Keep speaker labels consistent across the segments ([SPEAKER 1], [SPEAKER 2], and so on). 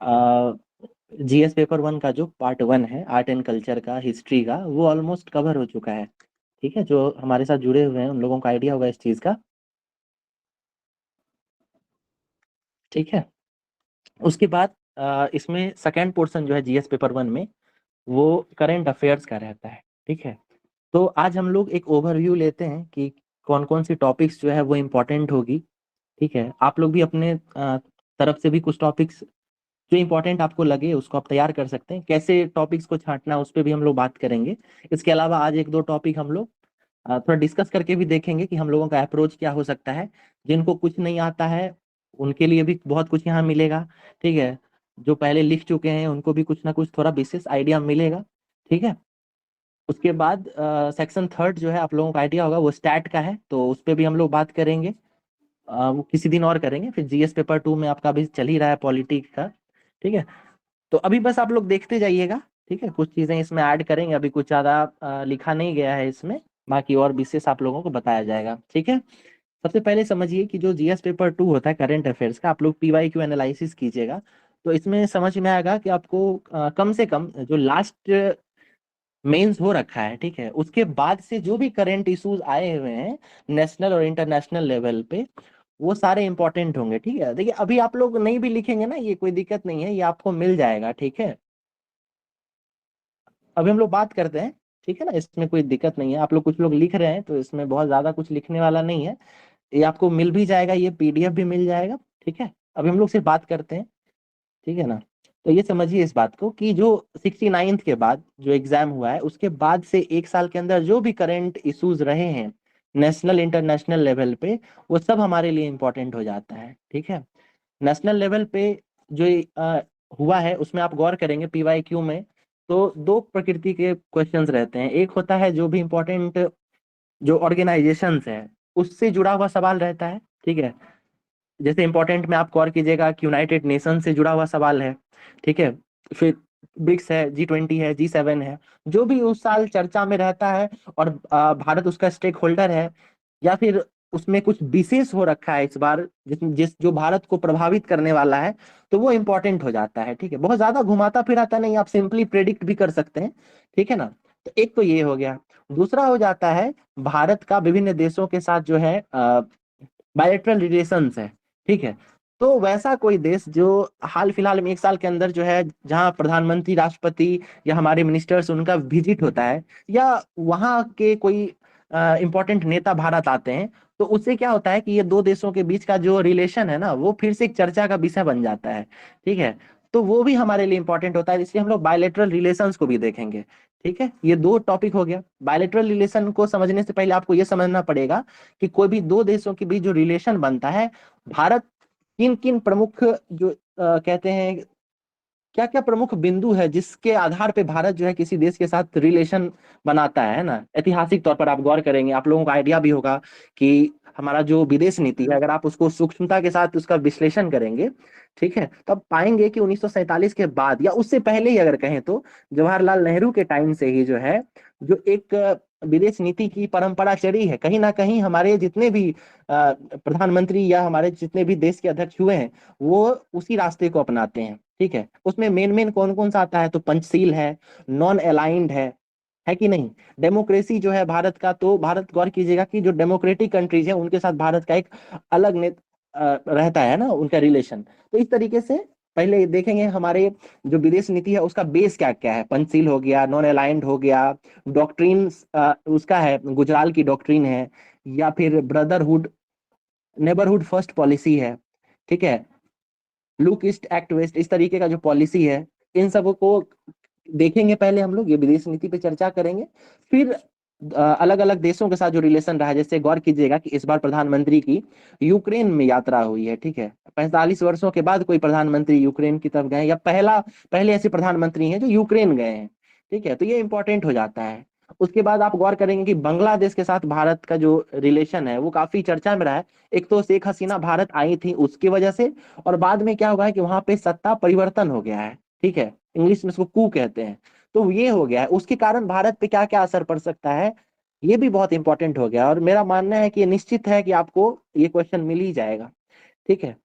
[SPEAKER 1] GS paper one का जो part one है आर्ट एंड कल्चर का, हिस्ट्री का, वो ऑलमोस्ट कवर हो चुका है। ठीक है, जो हमारे साथ जुड़े हुए हैं उन लोगों को आइडिया होगा इस चीज़ का। ठीक है, उसके बाद इसमें सेकेंड पोर्शन जो है जीएस पेपर वन में, वो करंट अफेयर्स का रहता है। ठीक है, तो आज हम लोग एक ओवरव्यू लेते हैं कि कौन कौन सी टॉपिक्स जो है वो इम्पोर्टेंट होगी। ठीक है, आप लोग भी अपने तरफ से भी कुछ टॉपिक्स जो इम्पोर्टेंट आपको लगे उसको आप तैयार कर सकते हैं। कैसे टॉपिक्स को छांटना उस पर भी हम लोग बात करेंगे। इसके अलावा आज एक दो टॉपिक हम लोग थोड़ा डिस्कस करके भी देखेंगे कि हम लोगों का अप्रोच क्या हो सकता है। जिनको कुछ नहीं आता है उनके लिए भी बहुत कुछ यहाँ मिलेगा। ठीक है, जो पहले लिख चुके हैं उनको भी कुछ ना कुछ थोड़ा विशेष आइडिया मिलेगा। ठीक है, उसके बाद सेक्शन थर्ड जो है आप लोगों का आइडिया होगा वो स्टैट का है, तो उस पर भी हम लोग बात करेंगे। वो किसी दिन और करेंगे। फिर जीएस पेपर टू में आपका अभी चल ही रहा है पॉलिटिक्स का। ठीक है, तो अभी बस आप लोग देखते जाइएगा। ठीक है, कुछ चीजें इसमें ऐड करेंगे, अभी कुछ ज्यादा लिखा नहीं गया है इसमें। बाकी और विशेष आप लोगों को बताया जाएगा। ठीक है, सबसे पहले समझिए कि जो जीएस पेपर टू होता है करंट अफेयर्स का, आप लोग पीवाई क्यू एनालिसिस कीजिएगा तो इसमें समझ में आएगा कि आपको कम से कम जो लास्ट मेंस हो रखा है, ठीक है, उसके बाद से जो भी करंट इश्यूज आए हुए हैं नेशनल और इंटरनेशनल लेवल पे, वो सारे इंपॉर्टेंट होंगे। ठीक है, देखिए अभी आप लोग नहीं भी लिखेंगे ना, ये कोई दिक्कत नहीं है, ये आपको मिल जाएगा। ठीक है, अभी हम लोग बात करते हैं। ठीक है ना, इसमें कोई दिक्कत नहीं है। आप लोग कुछ लोग लिख रहे हैं तो इसमें बहुत ज्यादा कुछ लिखने वाला नहीं है, ये आपको मिल भी जाएगा, ये पीडीएफ भी मिल जाएगा। ठीक है, अभी हम लोग सिर्फ बात करते हैं। ठीक है ना, तो ये समझिए इस बात को कि जो 69th के बाद जो एग्जाम हुआ है उसके बाद से एक साल के अंदर जो भी करंट इश्यूज रहे हैं नेशनल इंटरनेशनल लेवल पे, वो सब हमारे लिए इम्पोर्टेंट हो जाता है। ठीक है, नेशनल लेवल पे जो हुआ है उसमें आप गौर करेंगे पीवाई क्यू में, तो दो प्रकृति के क्वेश्चंस रहते हैं। एक होता है जो भी इम्पोर्टेंट जो ऑर्गेनाइजेशंस है उससे जुड़ा हुआ सवाल रहता है। ठीक है, जैसे इंपॉर्टेंट में आप गौर कीजिएगा कि यूनाइटेड नेशन से जुड़ा हुआ सवाल है। ठीक है, फिर ब्रिक्स है, G20 है, G7 है, जो भी उस साल चर्चा में रहता है और भारत उसका स्टेक होल्डर है, या फिर उसमें कुछ विशेष हो रखा है इस बार जिस जो भारत को प्रभावित करने वाला है, तो वो इम्पोर्टेंट हो जाता है। ठीक है, बहुत ज्यादा घुमाता फिराता नहीं, आप सिंपली प्रेडिक्ट भी कर सकते हैं। ठीक है ना, तो एक तो ये हो गया। दूसरा हो जाता है भारत का विभिन्न देशों के साथ जो है बायलैटरल रिलेशंस है। ठीक है, तो वैसा कोई देश जो हाल फिलहाल में एक साल के अंदर जो है जहां प्रधानमंत्री, राष्ट्रपति या हमारे मिनिस्टर्स उनका विजिट होता है, या वहां के कोई इंपॉर्टेंट नेता भारत आते हैं, तो उससे क्या होता है कि ये दो देशों के बीच का जो रिलेशन है ना वो फिर से एक चर्चा का विषय बन जाता है। ठीक है, तो वो भी हमारे लिए इंपॉर्टेंट होता है, इसलिए हम लोग बायलैटरल रिलेशंस को भी देखेंगे। ठीक है, ये दो टॉपिक हो गया। बायलैटरल रिलेशन को समझने से पहले आपको ये समझना पड़ेगा कि कोई भी दो देशों के बीच जो रिलेशन बनता है, भारत किन किन प्रमुख जो कहते हैं क्या क्या प्रमुख बिंदु है जिसके आधार पे भारत जो है किसी देश के साथ रिलेशन बनाता है ना। ऐतिहासिक तौर पर आप गौर करेंगे, आप लोगों को आइडिया भी होगा कि हमारा जो विदेश नीति है, अगर आप उसको सूक्ष्मता के साथ उसका विश्लेषण करेंगे, ठीक है, तो आप पाएंगे कि 1947 के बाद या उससे पहले ही अगर कहें तो जवाहरलाल नेहरू के टाइम से ही जो है जो एक विदेश नीति की परंपरा चली है, कहीं ना कहीं हमारे जितने भी प्रधानमंत्री या हमारे जितने भी देश के अध्यक्ष हुए हैं वो उसी रास्ते को अपनाते हैं। ठीक है, उसमें मेन मेन कौन कौन सा आता है, तो पंचशील है, नॉन अलाइंड है कि नहीं, डेमोक्रेसी जो है भारत का, तो भारत गौर कीजिएगा कि जो डेमोक्रेटिक कंट्रीज है उनके साथ भारत का एक अलग रहता है ना उनका रिलेशन। तो इस तरीके से पहले देखेंगे हमारे जो विदेश नीति है उसका बेस क्या क्या है, पंचशील हो गया, नॉन अलाइंड हो गया, डॉक्ट्रिन उसका है गुजराल की डॉक्ट्रिन है, या फिर ब्रदरहुड नेबरहुड फर्स्ट पॉलिसी है। ठीक है, लुक ईस्ट एक्ट वेस्ट, इस तरीके का जो पॉलिसी है, इन सब को देखेंगे पहले हम लोग, ये विदेश नीति पे चर्चा करेंगे। फिर अलग अलग देशों के साथ जो रिलेशन रहा है, जैसे गौर कीजिएगा कि इस बार प्रधानमंत्री की यूक्रेन में यात्रा हुई है। ठीक है, 45 वर्षों के बाद कोई प्रधानमंत्री यूक्रेन की तरफ गए, या पहले ऐसे प्रधानमंत्री हैं जो यूक्रेन गए हैं। ठीक है, तो ये इंपॉर्टेंट हो जाता है। उसके बाद आप गौर करेंगे कि बांग्लादेश के साथ भारत का जो रिलेशन है वो काफी चर्चा में रहा है। एक तो शेख हसीना भारत आई थी उसकी वजह से, और बाद में क्या हुआ है कि वहां पे सत्ता परिवर्तन हो गया है। ठीक है, इंग्लिश में इसको कू कहते हैं। तो ये हो गया है, उसके कारण भारत पे क्या क्या असर पड़ सकता है, ये भी बहुत इंपॉर्टेंट हो गया। और मेरा मानना है कि ये निश्चित है कि आपको ये क्वेश्चन मिल ही जाएगा। ठीक है,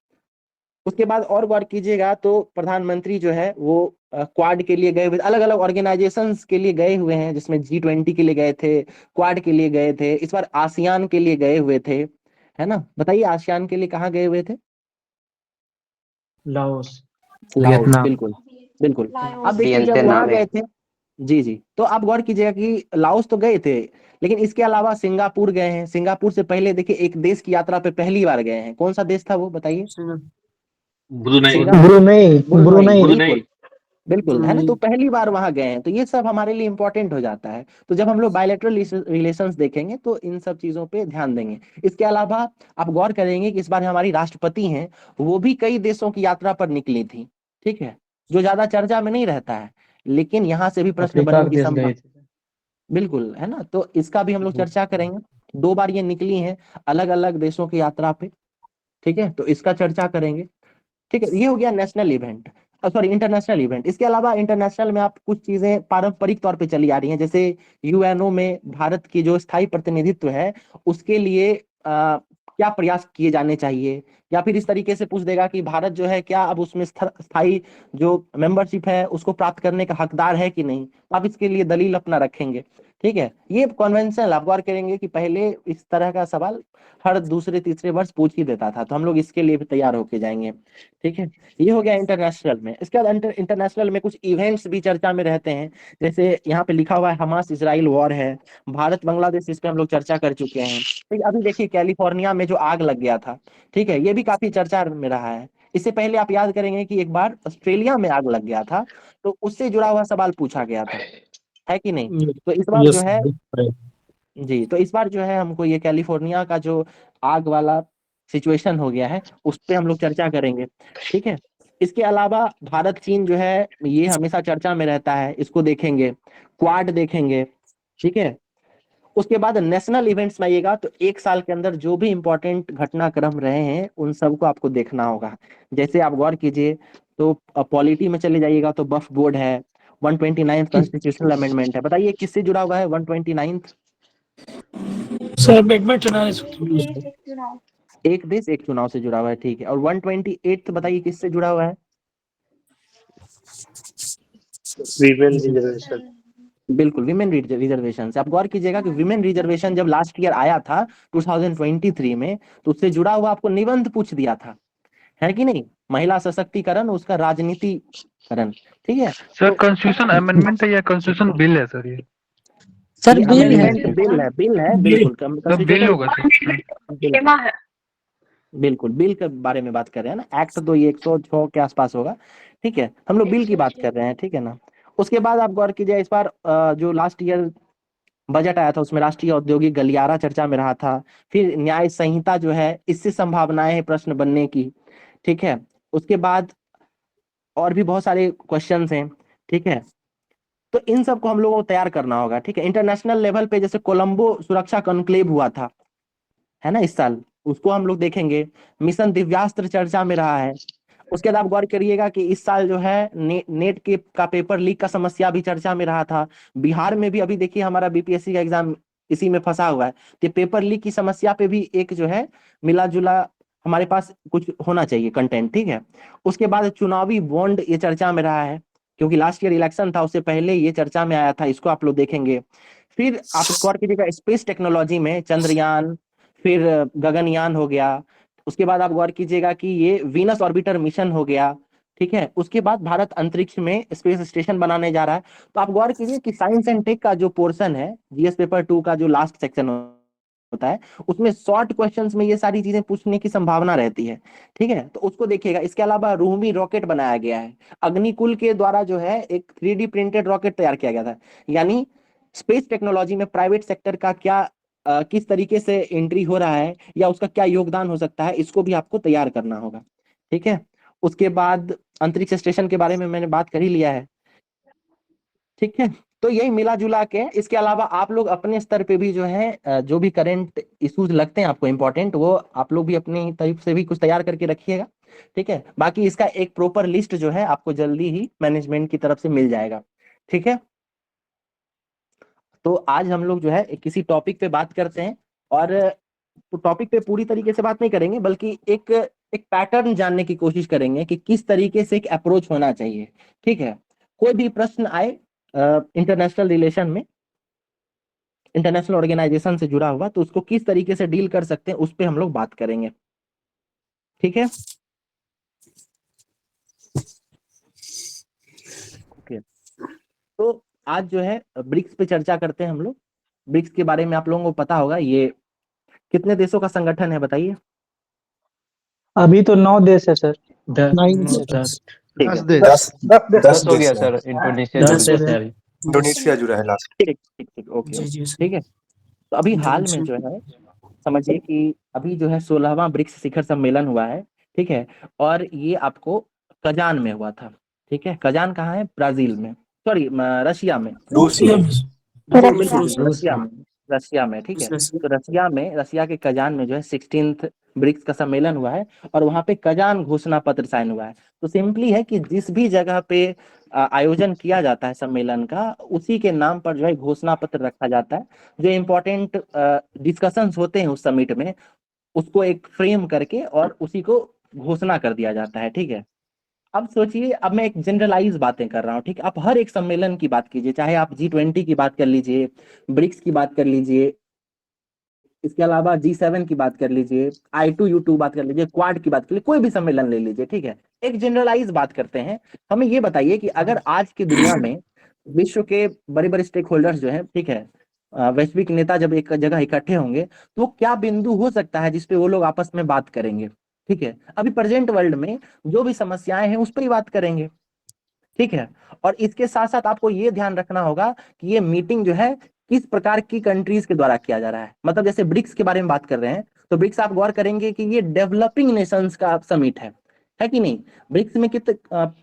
[SPEAKER 1] उसके बाद और गौर कीजिएगा तो प्रधानमंत्री जो है वो क्वाड के लिए गए हुए, अलग अलग ऑर्गेनाइजेशंस के लिए गए हुए हैं, जिसमें G20 के लिए गए थे, क्वाड के लिए गए थे, इस बार आसियान के लिए गए हुए थे, है ना। बताइए आसियान के लिए कहाँ गए हुए थे?
[SPEAKER 2] लाओस।
[SPEAKER 1] Laos,
[SPEAKER 3] Vietnam.
[SPEAKER 1] बिल्कुल बिल्कुल। अब देखिए जब
[SPEAKER 4] वियतनाम
[SPEAKER 1] वहां
[SPEAKER 4] है।
[SPEAKER 1] गए थे, जी जी, तो आप गौर कीजिएगा कि लाओस तो गए थे, लेकिन इसके अलावा सिंगापुर गए हैं। सिंगापुर से पहले देखिए एक देश की यात्रा पे पहली बार गए हैं, कौन सा देश था वो बताइए?
[SPEAKER 3] Brunei.
[SPEAKER 1] Singapore,
[SPEAKER 2] Brunei.
[SPEAKER 1] Brunei,
[SPEAKER 2] Brunei.
[SPEAKER 1] बिल्कुल बिल्कुल, है ना।
[SPEAKER 2] ब्रुनई।
[SPEAKER 1] तो पहली बार वहां गए हैं, तो ये सब हमारे लिए इंपॉर्टेंट हो जाता है। तो जब हम लोग बायलैटरल रिलेशंस देखेंगे तो इन सब चीजों पे ध्यान देंगे। इसके अलावा आप गौर करेंगे कि इस बार हमारी राष्ट्रपति हैं, वो भी कई देशों की यात्रा पर निकली थी, ठीक है, जो ज्यादा चर्चा में नहीं रहता है, लेकिन यहाँ से भी प्रश्न
[SPEAKER 2] अफ्रीका
[SPEAKER 1] बनने
[SPEAKER 2] के
[SPEAKER 1] की
[SPEAKER 2] देश
[SPEAKER 1] संभावना,
[SPEAKER 2] गए थे।
[SPEAKER 1] बिल्कुल, है ना। तो इसका भी हम लोग चर्चा करेंगे। 2 बार ये निकली हैं अलग अलग देशों की यात्रा पे, ठीक है, तो इसका चर्चा करेंगे। ठीक है, ये हो गया national event, sorry international event. इसके अलावा इंटरनेशनल में आप कुछ चीजें पारंपरिक तौर पे चली आ रही हैं, जैसे यूएनओ में भारत की जो स्थायी प्रतिनिधित्व है, उसके लिए क्या प्रयास किए जाने चाहिए, या फिर इस तरीके से पूछ देगा कि भारत जो है क्या अब उसमें स्थायी जो मेंबरशिप है उसको प्राप्त करने का हकदार है कि नहीं, तो आप इसके लिए दलील अपना रखेंगे। ठीक है, ये कॉन्वेंशनल आप गौर करेंगे कि पहले इस तरह का सवाल हर दूसरे तीसरे वर्ष पूछ ही देता था, तो हम लोग इसके लिए भी तैयार होके जाएंगे। ठीक है, ये हो गया इंटरनेशनल में। इसके बाद इंटरनेशनल में कुछ इवेंट्स भी चर्चा में रहते हैं, जैसे यहाँ पे लिखा हुआ है हमास इजराइल वॉर है, भारत बांग्लादेश, इस पे हम लोग चर्चा कर चुके हैं। ठीक है, अभी देखिए कैलिफोर्निया में जो आग लग गया था, ठीक है, ये भी काफी चर्चा में रहा है। इससे पहले आप याद करेंगे कि एक बार ऑस्ट्रेलिया में आग लग गया था, तो उससे जुड़ा हुआ सवाल पूछा गया था, है कि नहीं। तो इस बार जो
[SPEAKER 2] यस।
[SPEAKER 1] है, जी, तो इस बार जो है हमको ये कैलिफोर्निया का जो आग वाला सिचुएशन हो गया है, उस पे हम लोग चर्चा करेंगे। ठीक है, इसके अलावा भारत चीन जो है ये हमेशा चर्चा में रहता है, इसको देखेंगे, क्वाड देखेंगे। ठीक है, उसके बाद नेशनल इवेंट्स में आइएगा तो एक साल के अंदर जो भी इंपॉर्टेंट घटनाक्रम रहे हैं उन सबको आपको देखना होगा। जैसे आप गौर कीजिए तो पॉलिटी में चले जाइएगा तो बफ बोर्ड है, 129th कॉन्स्टिट्यूशनल अमेंडमेंट है। बताइए किससे जुड़ा हुआ है 129th?
[SPEAKER 2] सर एक मिनट चुनाव
[SPEAKER 1] एक देश एक चुनाव से जुड़ा हुआ है, ठीक है। और 128th बताइए किससे जुड़ा हुआ है?
[SPEAKER 5] Women reservation.
[SPEAKER 1] बिल्कुल, विमेन रिजर्वेशन से। आप गौर कीजिएगा कि विमेन रिजर्वेशन जब लास्ट ईयर आया था 2023 में, तो उससे जुड़ा हुआ आपको निबंध पूछ दिया था, है कि नहीं, महिला सशक्तिकरण, उसका राजनीतिकरण। ठीक है,
[SPEAKER 3] सर
[SPEAKER 1] तो
[SPEAKER 3] कॉन्स्टिट्यूशन अमेंडमेंट है या कॉन्स्टिट्यूशन बिल है सर ये?
[SPEAKER 2] सर
[SPEAKER 1] ये
[SPEAKER 2] बिल है।
[SPEAKER 1] अमेंडमेंट बिल है, बिल है,
[SPEAKER 2] बिल।
[SPEAKER 1] बिल्कुल
[SPEAKER 3] तब बिल
[SPEAKER 1] कॉन्स्टिट्यूशन,
[SPEAKER 3] होगा सर।
[SPEAKER 1] बिल्कुल बिल्कुल बिल के बारे में बात कर रहे हैं ना, एक्ट तो ये 106 के आसपास होगा। ठीक है, हम लोग बिल की बात कर रहे हैं, ठीक है ना। उसके बाद आप गौर कीजिए इस बार जो लास्ट ईयर बजट आया था उसमें राष्ट्रीय औद्योगिक गलियारा चर्चा में रहा था। फिर न्याय संहिता जो है, इससे संभावनाएं हैं प्रश्न बनने की। ठीक है, उसके बाद और भी बहुत सारे क्वेश्चंस हैं। ठीक है, तो इन सबको हम लोगों को तैयार करना होगा। ठीक है, इंटरनेशनल लेवल पे जैसे कोलंबो सुरक्षा कॉन्क्लेव हुआ था, है ना, इस साल, उसको हम लोग देखेंगे। मिशन दिव्यास्त्र चर्चा में रहा है। उसके बाद आप गौर करिएगा कि इस साल जो है नेट के का पेपर लीक का समस्या भी चर्चा में रहा था। बिहार में भी अभी देखिए हमारा बीपीएससी का एग्जाम इसी में फंसा हुआ है, तो पेपर लीक की समस्या पे भी एक जो है मिला जुला हमारे पास कुछ होना चाहिए कंटेंट। ठीक है, उसके बाद चुनावी बॉन्ड ये चर्चा में रहा है, क्योंकि लास्ट ईयर इलेक्शन था, उससे पहले ये चर्चा में आया था, इसको आप लोग देखेंगे। फिर आप गौर कीजिएगा स्पेस टेक्नोलॉजी में चंद्रयान, फिर गगनयान हो गया। उसके बाद आप गौर कीजिएगा कि ये वीनस ऑर्बिटर मिशन हो गया। ठीक है, उसके बाद भारत अंतरिक्ष में स्पेस स्टेशन बनाने जा रहा है। तो आप गौर कीजिए कि साइंस एंड टेक का जो पोर्शन है, जीएस पेपर 2 का जो लास्ट सेक्शन होता है, उसमें शॉर्ट क्वेश्चंस में ये सारी चीजें पूछने की संभावना रहती है। ठीक है, तो उसको देखिएगा। इसके अलावा रूमी रॉकेट बनाया गया है, अग्निकुल के द्वारा जो है एक 3D प्रिंटेड रॉकेट तैयार किया गया था। यानी स्पेस टेक्नोलॉजी में प्राइवेट सेक्टर का क्या किस तरीके से एंट्री हो रहा है या उसका क्या योगदान हो सकता है, इसको भी आपको तैयार करना होगा। ठीक है, उसके बाद अंतरिक्ष स्टेशन के बारे में मैंने बात कर ही लिया है। ठीक है, तो यही मिला जुला के, इसके अलावा आप लोग अपने स्तर पे भी जो है जो भी करंट इश्यूज लगते हैं आपको इंपॉर्टेंट, वो आप लोग भी अपनी तरफ से भी कुछ तैयार करके रखिएगा। ठीक है, बाकी इसका एक प्रॉपर लिस्ट जो है आपको जल्दी ही मैनेजमेंट की तरफ से मिल जाएगा। ठीक है, तो आज हम लोग जो है किसी टॉपिक पे बात करते हैं, और टॉपिक पे पूरी तरीके से बात नहीं करेंगे, बल्कि एक एक पैटर्न जानने की कोशिश करेंगे कि किस तरीके से एक अप्रोच होना चाहिए, ठीक है। कोई भी प्रश्न आए इंटरनेशनल रिलेशन में, इंटरनेशनल ऑर्गेनाइजेशन से जुड़ा हुआ, तो उसको किस तरीके से डील कर सकते हैं उस पर हम लोग बात करेंगे, ठीक है। ओके, तो आज जो है ब्रिक्स पे चर्चा करते हैं हम लोग। ब्रिक्स के बारे में आप लोगों को पता होगा, ये कितने देशों का संगठन है बताइए।
[SPEAKER 5] अभी तो 9 देश है सर।
[SPEAKER 2] 9
[SPEAKER 1] ठीक है,
[SPEAKER 4] 10
[SPEAKER 6] हो गया
[SPEAKER 4] देश है।
[SPEAKER 6] सर, इंडोनेशिया
[SPEAKER 2] 10
[SPEAKER 6] जुड़
[SPEAKER 2] है।
[SPEAKER 6] गया।
[SPEAKER 4] इंडोनेशिया जुड़ा है लास्ट।
[SPEAKER 1] ठीक ठीक ठीक, ओके
[SPEAKER 2] जी जी
[SPEAKER 1] ठीक है। तो अभी हाल में जो है समझिए कि अभी जो है 16वां ब्रिक्स शिखर सम्मेलन हुआ है, ठीक है। और ये आपको कजान में हुआ था, ठीक है। कजान कहाँ है? ब्राजील में, सॉरी रशिया में,
[SPEAKER 4] रूस
[SPEAKER 2] रसिया
[SPEAKER 4] में।
[SPEAKER 1] बिल्कुल
[SPEAKER 2] रूस
[SPEAKER 1] बिल्कुल
[SPEAKER 2] रूस
[SPEAKER 1] रशिया में, रशिया में, ठीक है। तो रशिया में, रशिया के कजान में जो है 16th ब्रिक्स का सम्मेलन हुआ है, और वहां पे कजान घोषणा पत्र साइन हुआ है। तो सिंपली है कि जिस भी जगह पे आयोजन किया जाता है सम्मेलन का, उसी के नाम पर जो है घोषणा पत्र रखा जाता है। जो इम्पोर्टेंट डिस्कशंस होते हैं उस समिट में, उसको एक फ्रेम करके और उसी को घोषणा कर दिया जाता है, ठीक है। अब सोचिए, अब मैं एक जनरलाइज बातें कर रहा हूँ, ठीक है। आप हर एक सम्मेलन की बात कीजिए, चाहे आप G20 की बात कर लीजिए, ब्रिक्स की बात कर लीजिए, इसके अलावा G7 की बात कर लीजिए, I2U2 बात कर लीजिए, क्वाड की बात कर लीजिए, कोई भी सम्मेलन ले लीजिए, ठीक है। एक जनरलाइज बात करते हैं। हमें ये बताइए कि अगर आज की दुनिया में विश्व के बड़े बड़े स्टेक होल्डर्स जो हैं, ठीक है, वैश्विक नेता जब एक जगह इकट्ठे होंगे, तो वो क्या बिंदु हो सकता है जिसपे वो लोग आपस में बात करेंगे, ठीक है। अभी प्रेजेंट वर्ल्ड में जो भी समस्याएं हैं उस पर ही बात करेंगे, ठीक है। और इसके साथ साथ आपको ये ध्यान रखना होगा कि ये मीटिंग जो है किस प्रकार की कंट्रीज के द्वारा किया जा रहा है। मतलब जैसे ब्रिक्स के बारे में बात कर रहे हैं, तो ब्रिक्स आप गौर करेंगे कि ये डेवलपिंग नेशंस का समिट है कि नहीं। ब्रिक्स में कितने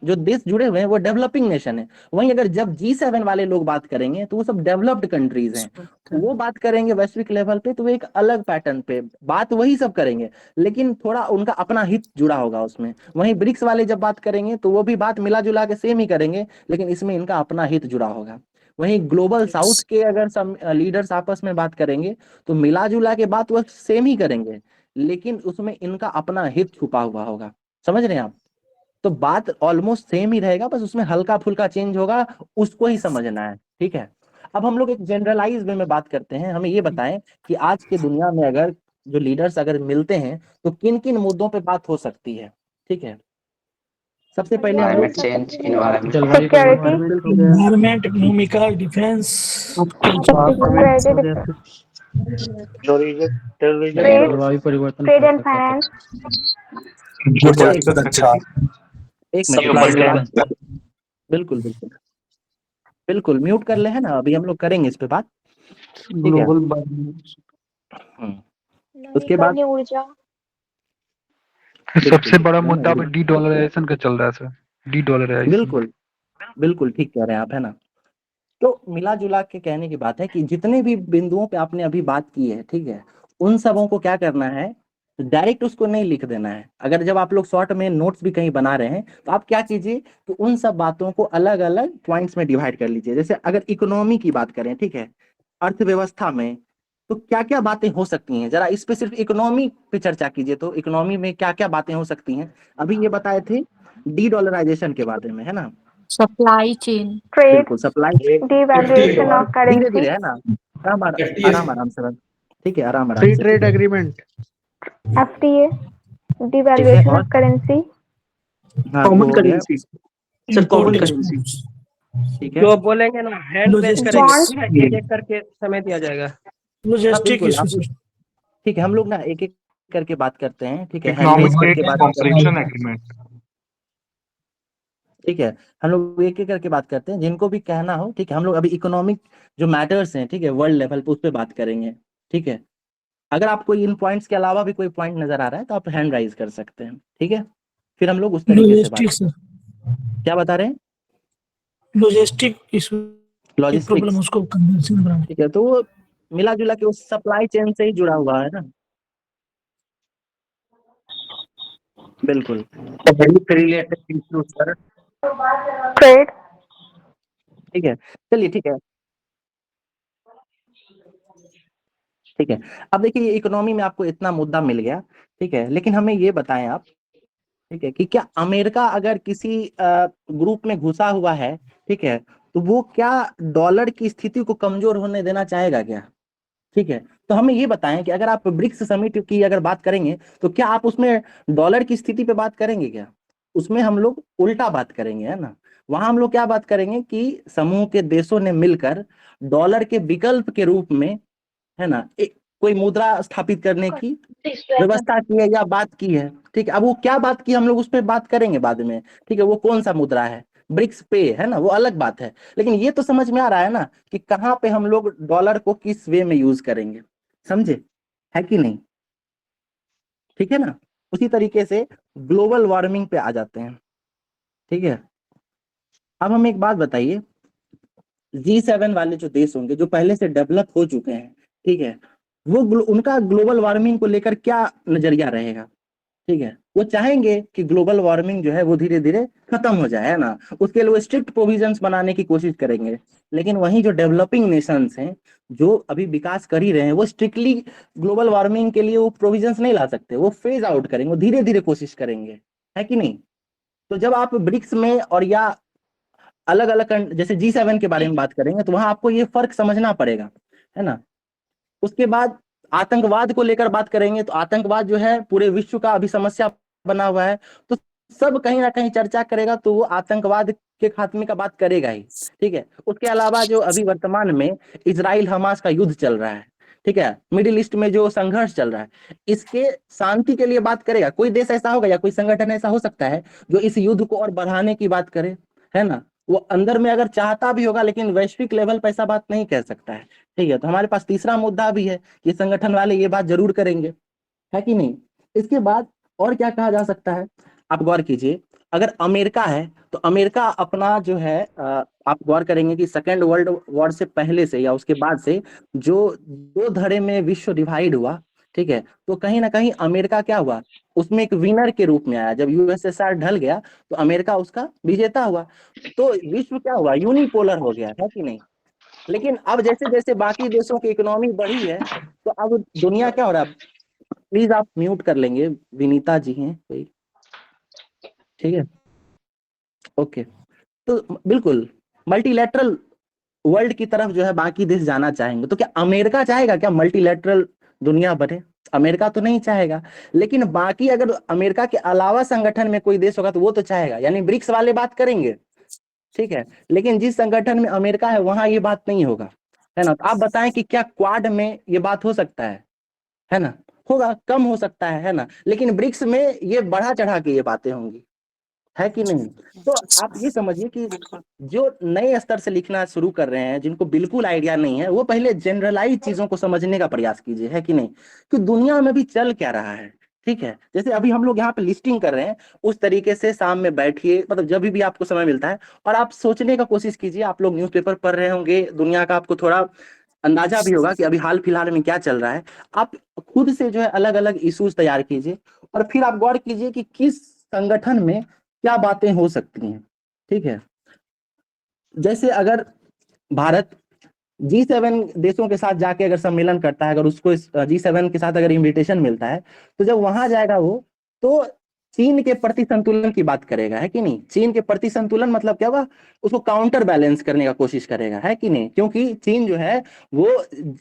[SPEAKER 1] जो देश जुड़े हुए हैं वो डेवलपिंग नेशन है। वहीं अगर जब G7 वाले लोग बात करेंगे तो वो सब डेवलप्ड कंट्रीज हैं। वो बात करेंगे वैश्विक लेवल पे, तो वो एक अलग पैटर्न पे बात वही सब करेंगे, लेकिन थोड़ा उनका अपना हित जुड़ा होगा उसमें। वहीं ब्रिक्स वाले जब बात करेंगे तो वो भी बात मिला जुला के सेम ही करेंगे, लेकिन इसमें इनका अपना हित जुड़ा होगा। वहीं ग्लोबल साउथ के अगर सब लीडर्स आपस में बात करेंगे तो मिला जुला के बात वो सेम ही करेंगे, लेकिन उसमें इनका अपना हित छुपा हुआ होगा। समझ रहे हैं आप? तो बात ऑलमोस्ट सेम ही रहेगा, बस उसमें हल्का फुल्का चेंज होगा, उसको ही समझना है, ठीक है। अब हम लोग एक जनरलाइज वे में बात करते हैं। हमें ये बताएं कि आज की दुनिया में अगर जो लीडर्स अगर मिलते हैं तो किन किन मुद्दों पे बात हो सकती है, ठीक है। सबसे पहले हम लोग
[SPEAKER 6] climate change, environment,
[SPEAKER 5] security,
[SPEAKER 2] environment, economical, defence,
[SPEAKER 5] trade and finance,
[SPEAKER 4] Gujarat अच्छा।
[SPEAKER 1] एक मिनट बिल्कुल बिल्कुल बिल्कुल म्यूट कर ले, है ना। अभी हम लोग करेंगे इस पे बात, ठीक है। उसके बाद
[SPEAKER 6] ऊर्जा।
[SPEAKER 3] सबसे बड़ा मुद्दा अभी डी-डॉलराइजेशन का चल रहा है सर। डी-डॉलराइजेशन।
[SPEAKER 1] बिल्कुल बिल्कुल ठीक कह रहे हैं आप, है ना। तो मिला जुला के कहने की बात है कि जितने भी बिंदुओं पे आपने अभी बात की है, ठीक है, उन सबों को क्या करना है, डायरेक्ट उसको नहीं लिख देना है। अगर जब आप लोग शॉर्ट में नोट्स भी कहीं बना रहे हैं तो आप क्या कीजिए कि उन सब बातों को अलग अलग पॉइंट्स में डिवाइड कर लीजिए। जैसे अगर इकोनॉमी की बात करें, ठीक है, अर्थव्यवस्था में, तो क्या क्या बातें हो सकती हैं, जरा इस पे सिर्फ इकोनॉमी पे चर्चा कीजिए। तो इकोनॉमी में क्या क्या बातें हो सकती हैं, अभी ये बताए थे डी डॉलराइजेशन के बारे में, है ना।
[SPEAKER 6] सप्लाई चेन,
[SPEAKER 5] ट्रेड,
[SPEAKER 1] बिल्कुल, सप्लाई,
[SPEAKER 5] डिवैल्यूएशन ऑफ
[SPEAKER 1] धीरे
[SPEAKER 5] करेंसी,
[SPEAKER 1] धीरे, है ना, आराम आराम आराम से, ठीक है, आराम आराम
[SPEAKER 5] फ्री
[SPEAKER 1] से,
[SPEAKER 5] ट्रेड एग्रीमेंट, FTA,
[SPEAKER 1] ठीक है।
[SPEAKER 5] डिवैल्यूएशन
[SPEAKER 1] और
[SPEAKER 5] ऑफ करेंसी,
[SPEAKER 1] हाँ, वो हो गया,
[SPEAKER 2] सर कॉमन करेंसी,
[SPEAKER 1] ठीक है।
[SPEAKER 7] जो बोलेंगे ना हैंड प्रेस करेंगे,
[SPEAKER 5] बॉन्ड,
[SPEAKER 7] ठीक है, एक एक करके समय दिया जाएगा।
[SPEAKER 1] हाँ
[SPEAKER 2] लॉजिस्टिक
[SPEAKER 1] बिल्कुल,
[SPEAKER 2] इशू,
[SPEAKER 1] आप, ठीक है, हम लोग ना एक एक करके बात करते हैं, ठीक है, हैंड
[SPEAKER 4] इकोनॉमिक
[SPEAKER 1] रेज करके बात करते हैं,
[SPEAKER 4] कॉम्परेशन एग्रीमेंट।
[SPEAKER 1] ठीक है। हम लोग एक एक करके बात करते हैं, जिनको भी कहना हो, ठीक है। हम लोग अभी इकोनॉमिक जो मैटर्स हैं, ठीक है, वर्ल्ड लेवल पे उस पर बात करेंगे, ठीक है। अगर आपको इन पॉइंट्स के अलावा भी कोई पॉइंट नजर आ रहा है तो आप हैंड राइज कर सकते हैं, ठीक है। फिर हम लोग उस तरीके से बात,
[SPEAKER 2] लॉजिस्टिक सर,
[SPEAKER 1] क्या बता रहे हैं,
[SPEAKER 2] लॉजिस्टिक इशू, एक प्रॉब्लम
[SPEAKER 1] लॉजिस्टिक्स,
[SPEAKER 2] उसको कन्वेंशन बनाना।
[SPEAKER 1] ठीक है। तो वो मिला जुला के उस सप्लाई चेन से ही जुड़ा हुआ है ना, बिल्कुल।
[SPEAKER 7] Related issue sir.
[SPEAKER 5] ट्रेड,
[SPEAKER 1] ठीक है, चलिए, ठीक है, ठीक है। अब देखिए, इकोनॉमी में आपको इतना मुद्दा मिल गया, ठीक है, लेकिन हमें ये बताएं आप ठीक है, कि क्या अमेरिका अगर किसी ग्रुप में घुसा हुआ है, ठीक है, तो वो क्या डॉलर की स्थिति को कमजोर होने देना चाहेगा क्या? ठीक है, तो हमें ये बताएं कि अगर आप ब्रिक्स समिट की अगर बात करेंगे तो क्या आप उसमें डॉलर की स्थिति पे बात करेंगे क्या? उसमें हम लोग उल्टा बात करेंगे, है ना। वहां हम लोग क्या बात करेंगे कि समूह के देशों ने मिलकर डॉलर के विकल्प के रूप में, है ना, एक कोई मुद्रा स्थापित करने की व्यवस्था की है या बात की है। ठीक है, अब वो क्या बात की हम लोग उस पर बात करेंगे बाद में। ठीक है, वो कौन सा मुद्रा है, ब्रिक्स पे, है ना, वो अलग बात है। लेकिन ये तो समझ में आ रहा है ना कि कहाँ पे हम लोग डॉलर को किस वे में यूज करेंगे, समझे, है कि नहीं? ठीक है ना। उसी तरीके से ग्लोबल वार्मिंग पे आ जाते हैं। ठीक है, अब हमें एक बात बताइए, G7 वाले जो देश होंगे जो पहले से डेवलप हो चुके हैं, ठीक है, वो उनका ग्लोबल वार्मिंग को लेकर क्या नजरिया रहेगा? ठीक है, वो चाहेंगे कि ग्लोबल वार्मिंग जो है वो धीरे धीरे खत्म हो जाए, है ना, उसके लिए वो स्ट्रिक्ट प्रोविजंस बनाने की कोशिश करेंगे। लेकिन वहीं जो डेवलपिंग नेशंस हैं जो अभी विकास कर ही रहे हैं, वो स्ट्रिक्टली ग्लोबल वार्मिंग के लिए वो प्रोविजंस नहीं ला सकते, वो फेज आउट करेंगे, वो धीरे धीरे कोशिश करेंगे, है कि नहीं? तो जब आप ब्रिक्स में और या अलग अलग जैसे G7 के बारे में बात करेंगे तो वहां आपको ये फर्क समझना पड़ेगा, है ना। उसके बाद आतंकवाद को लेकर बात करेंगे तो आतंकवाद जो है पूरे विश्व का अभी समस्या बना हुआ है, तो सब कहीं ना कहीं चर्चा करेगा तो वो आतंकवाद के खात्मे का बात करेगा ही। ठीक है, उसके अलावा जो अभी वर्तमान में इजराइल हमास का युद्ध चल रहा है, ठीक है, मिडिल ईस्ट में जो संघर्ष चल रहा है, इसके शांति के लिए बात करेगा। कोई देश ऐसा होगा या कोई संगठन ऐसा हो सकता है जो इस युद्ध को और बढ़ाने की बात करे, है ना। वो अंदर में अगर चाहता भी होगा लेकिन वैश्विक लेवल पर ऐसा बात नहीं कह सकता है। ठीक है, तो हमारे पास तीसरा मुद्दा भी है कि संगठन वाले ये बात जरूर करेंगे, है कि नहीं। इसके बाद और क्या कहा जा सकता है, आप गौर कीजिए, अगर अमेरिका है तो अमेरिका अपना जो है आप गौर करेंगे कि सेकेंड वर्ल्ड वॉर से पहले से या उसके बाद से जो दो धड़े में विश्व डिवाइड हुआ, ठीक है, तो कहीं ना कहीं अमेरिका क्या हुआ, उसमें एक विनर के रूप में आया। जब यूएसएसआर ढल गया तो अमेरिका उसका विजेता हुआ, तो विश्व क्या हुआ, यूनिपोलर हो गया, है कि नहीं। लेकिन अब जैसे जैसे बाकी देशों की इकोनॉमी बढ़ी है तो अब दुनिया क्या हो रहा है, प्लीज आप म्यूट कर लेंगे, विनीता जी हैं कोई, ठीक है, ओके। तो बिल्कुल मल्टीलैटरल वर्ल्ड की तरफ जो है बाकी देश जाना चाहेंगे, तो क्या अमेरिका चाहेगा क्या मल्टीलैटरल दुनिया बने? अमेरिका तो नहीं चाहेगा, लेकिन बाकी अगर अमेरिका के अलावा संगठन में कोई देश होगा तो वो तो चाहेगा, यानी ब्रिक्स वाले बात करेंगे, ठीक है, लेकिन जिस संगठन में अमेरिका है वहां ये बात नहीं होगा, है ना। तो आप बताएं कि क्या क्वाड में ये बात हो सकता है ना, होगा, कम हो सकता है ना, लेकिन ब्रिक्स में ये बढ़ा चढ़ा के ये बातें होंगी, है कि नहीं। तो आप ये समझिए कि जो नए स्तर से लिखना शुरू कर रहे हैं, जिनको बिल्कुल आइडिया नहीं है, वो पहले जनरलाइज चीजों को समझने का प्रयास कीजिए, है कि नहीं, कि दुनिया में भी चल क्या रहा है। ठीक है, जैसे अभी हम लोग यहाँ पे लिस्टिंग कर रहे हैं, उस तरीके से शाम में बैठिए, मतलब जब भी आपको समय मिलता है, और आप सोचने का कोशिश कीजिए। आप लोग न्यूज़पेपर पढ़ रहे होंगे, दुनिया का आपको थोड़ा अंदाजा भी होगा कि अभी हाल फिलहाल में क्या चल रहा है। आप खुद से जो है अलग अलग इश्यूज तैयार कीजिए और फिर आप गौर कीजिए कि किस संगठन में क्या बातें हो सकती हैं। ठीक है, जैसे अगर भारत G7 देशों के साथ जाके अगर सम्मेलन करता है, अगर उसको G7 के साथ अगर इनविटेशन मिलता है, तो जब वहां जाएगा वो, तो चीन के प्रति संतुलन की बात करेगा, है कि नहीं। चीन के प्रति संतुलन मतलब क्या हुआ, उसको काउंटर बैलेंस करने का कोशिश करेगा, है कि नहीं, क्योंकि चीन जो है वो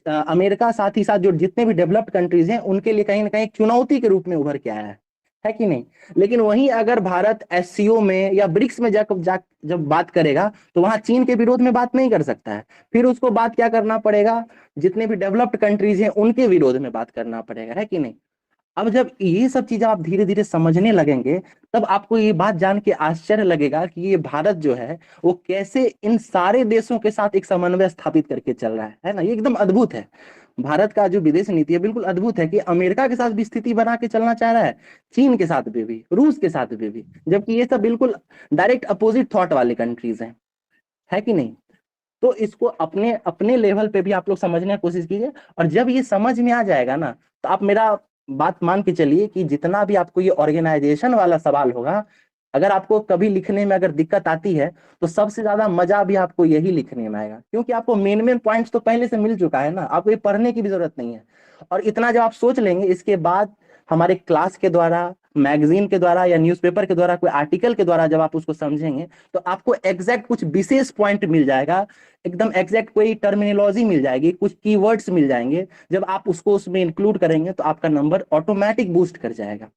[SPEAKER 1] अमेरिका साथ ही साथ जो जितने भी डेवलप्ड कंट्रीज हैं उनके लिए कहीं ना कहीं चुनौती के रूप में उभर के आया है कि नहीं। लेकिन वहीं अगर भारत SCO में या ब्रिक्स में जब बात करेगा तो वहां चीन के विरोध में बात नहीं कर सकता है, फिर उसको बात क्या करना पड़ेगा, जितने भी डेवलप्ड कंट्रीज हैं उनके विरोध में बात करना पड़ेगा, है कि नहीं। अब जब ये सब चीजें आप धीरे धीरे समझने लगेंगे, तब आपको ये बात जान के आश्चर्य लगेगा कि ये भारत जो है वो कैसे इन सारे देशों के साथ एक समन्वय स्थापित करके चल रहा है ना। ये एकदम अद्भुत है। भारत का जो विदेश नीति है बिल्कुल अद्भुत है कि अमेरिका के साथ भी स्थिति बना के चलना चाह रहा है, चीन के साथ भी, रूस के साथ भी, जबकि ये सब बिल्कुल डायरेक्ट अपोजिट थॉट वाले कंट्रीज हैं, है कि नहीं। तो इसको अपने अपने लेवल पे भी आप लोग समझने की कोशिश कीजिए, और जब ये समझ में आ जाएगा ना, तो आप मेरा बात मान के चलिए कि जितना भी आपको ये ऑर्गेनाइजेशन वाला सवाल होगा, अगर आपको कभी लिखने में अगर दिक्कत आती है तो सबसे ज्यादा मजा भी आपको यही लिखने में आएगा, क्योंकि आपको मेन पॉइंट्स तो पहले से मिल चुका है ना, आपको ये पढ़ने की भी जरूरत नहीं है। और इतना जब आप सोच लेंगे, इसके बाद हमारे क्लास के द्वारा मैगजीन के द्वारा या न्यूज़पेपर के द्वारा, कोई आर्टिकल के द्वारा जब आप उसको समझेंगे तो आपको एग्जैक्ट कुछ विशेष पॉइंट मिल जाएगा, एकदम एग्जैक्ट कोई टर्मिनोलॉजी मिल जाएगी, कुछ कीवर्ड्स मिल जाएंगे। जब आप उसको उसमें इंक्लूड करेंगे तो आपका नंबर ऑटोमेटिक बूस्ट कर जाएगा।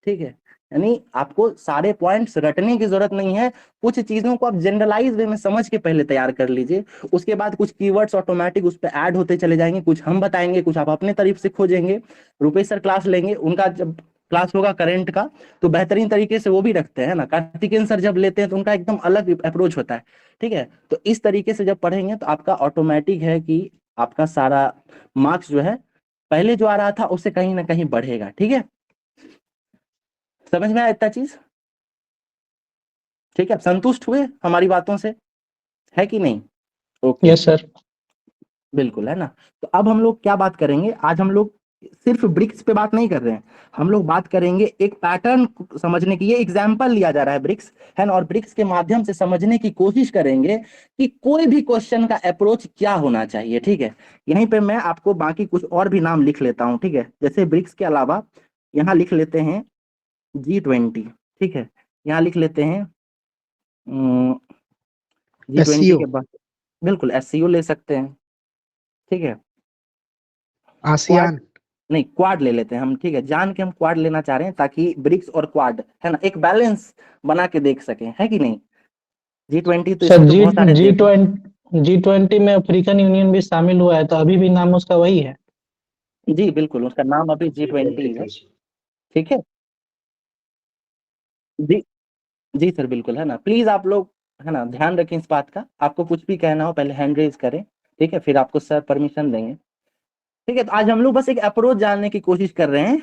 [SPEAKER 1] ठीक है, यानी आपको सारे पॉइंट्स रटने की जरूरत नहीं है, कुछ चीजों को आप जनरलाइज वे में समझ के पहले तैयार कर लीजिए, उसके बाद कुछ कीवर्ड्स ऑटोमेटिक उस पर ऐड होते चले जाएंगे, कुछ हम बताएंगे, कुछ आप अपने तरफ से खोजेंगे। रुपेश सर क्लास लेंगे, उनका जब क्लास होगा करंट का तो बेहतरीन तरीके से वो भी रखते हैं ना। कार्तिकेयन सर जब लेते हैं तो उनका एकदम अलग अप्रोच होता है। ठीक है, तो इस तरीके से जब पढ़ेंगे तो आपका ऑटोमेटिक है कि आपका सारा मार्क्स जो है पहले जो आ रहा था उससे कहीं ना कहीं बढ़ेगा। ठीक है, समझ में आया इतना चीज? ठीक है, आप संतुष्ट हुए हमारी बातों से, है कि नहीं? Okay,
[SPEAKER 2] yes sir.
[SPEAKER 1] बिल्कुल, है ना। तो अब हम लोग क्या बात करेंगे, आज हम लोग सिर्फ ब्रिक्स पे बात नहीं कर रहे हैं, हम लोग बात करेंगे एक पैटर्न समझने की। ये एग्जाम्पल लिया जा रहा है ब्रिक्स, है ना, और ब्रिक्स के माध्यम से समझने की कोशिश करेंगे कि कोई भी क्वेश्चन का अप्रोच क्या होना चाहिए। ठीक है, यहीं पे मैं आपको बाकी कुछ और भी नाम लिख लेता हूँ। ठीक है, जैसे ब्रिक्स के अलावा यहाँ लिख लेते हैं G20। ठीक है, यहाँ लिख लेते हैं G20 के बाद बिल्कुल SCO ले सकते हैं। ठीक है,
[SPEAKER 8] आसियान,
[SPEAKER 1] नहीं क्वाड ले लेते हैं हम। ठीक है, जान के हम क्वाड लेना चाह रहे हैं ताकि ब्रिक्स और क्वाड, है ना, एक बैलेंस बना के देख सकें, है कि नहीं। G20 तो
[SPEAKER 2] सर
[SPEAKER 1] इसमें तो बहुत सारे
[SPEAKER 2] G20 में अफ्रीकन यूनियन भी शामिल हुआ है, तो अभी भी नाम उसका वही है।
[SPEAKER 1] जी बिल्कुल, उसका नाम अभी G20 है। ठीक है जी, जी सर बिल्कुल, है ना। प्लीज आप लोग, है ना, ध्यान रखें इस बात का, आपको कुछ भी कहना हो पहले हैंड रेज करें। ठीक है, फिर आपको सर परमिशन देंगे। ठीक है, तो आज हम लोग बस एक अप्रोच जानने की कोशिश कर रहे हैं।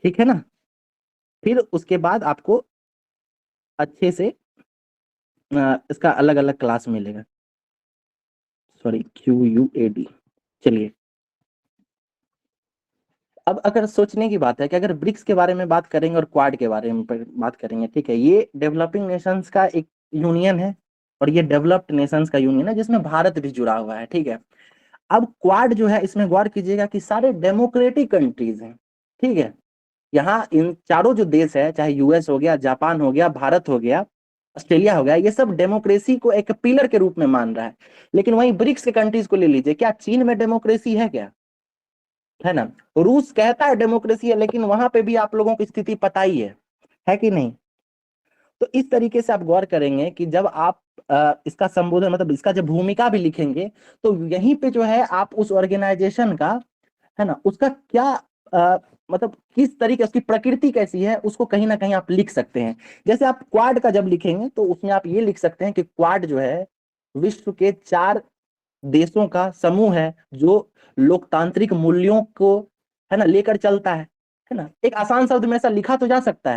[SPEAKER 1] ठीक है ना, फिर उसके बाद आपको अच्छे से इसका अलग अलग क्लास मिलेगा। Sorry, QUAD। चलिए, अब अगर सोचने की बात है कि अगर ब्रिक्स के बारे में बात करेंगे और क्वाड के बारे में बात करेंगे, ठीक है, ये डेवलपिंग नेशंस का एक यूनियन है और ये डेवलप्ड नेशंस का यूनियन है जिसमें भारत भी जुड़ा हुआ है। ठीक है, अब क्वाड जो है इसमें गौर कीजिएगा कि सारे डेमोक्रेटिक कंट्रीज हैं। ठीक है, यहाँ इन चारों जो देश है, चाहे US हो गया, जापान हो गया, भारत हो गया, ऑस्ट्रेलिया हो गया, ये सब डेमोक्रेसी को एक पिलर के रूप में मान रहा है। लेकिन वहीं ब्रिक्स के कंट्रीज को ले लीजिए, क्या चीन में डेमोक्रेसी है क्या? है ना, रूस कहता है डेमोक्रेसी है, लेकिन वहां पे भी आप लोगों की स्थिति पता ही है कि नहीं। तो इस तरीके से आप गौर करेंगे कि जब आप इसका संबोधन, मतलब इसका जब भूमिका भी लिखेंगे तो यहीं पे जो है आप उस ऑर्गेनाइजेशन का, है ना, उसका क्या मतलब किस तरीके, उसकी प्रकृति कैसी है, उसको कहीं ना कहीं आप लिख सकते हैं। जैसे आप क्वाड का जब लिखेंगे तो उसमें आप ये लिख सकते हैं कि क्वाड जो है विश्व के 4 देशों का समूह है जो लोकतांत्रिक मूल्यों को, है ना, लेकर चलता है ना। एक आसान शब्द में ऐसा लिखा तो जा सकता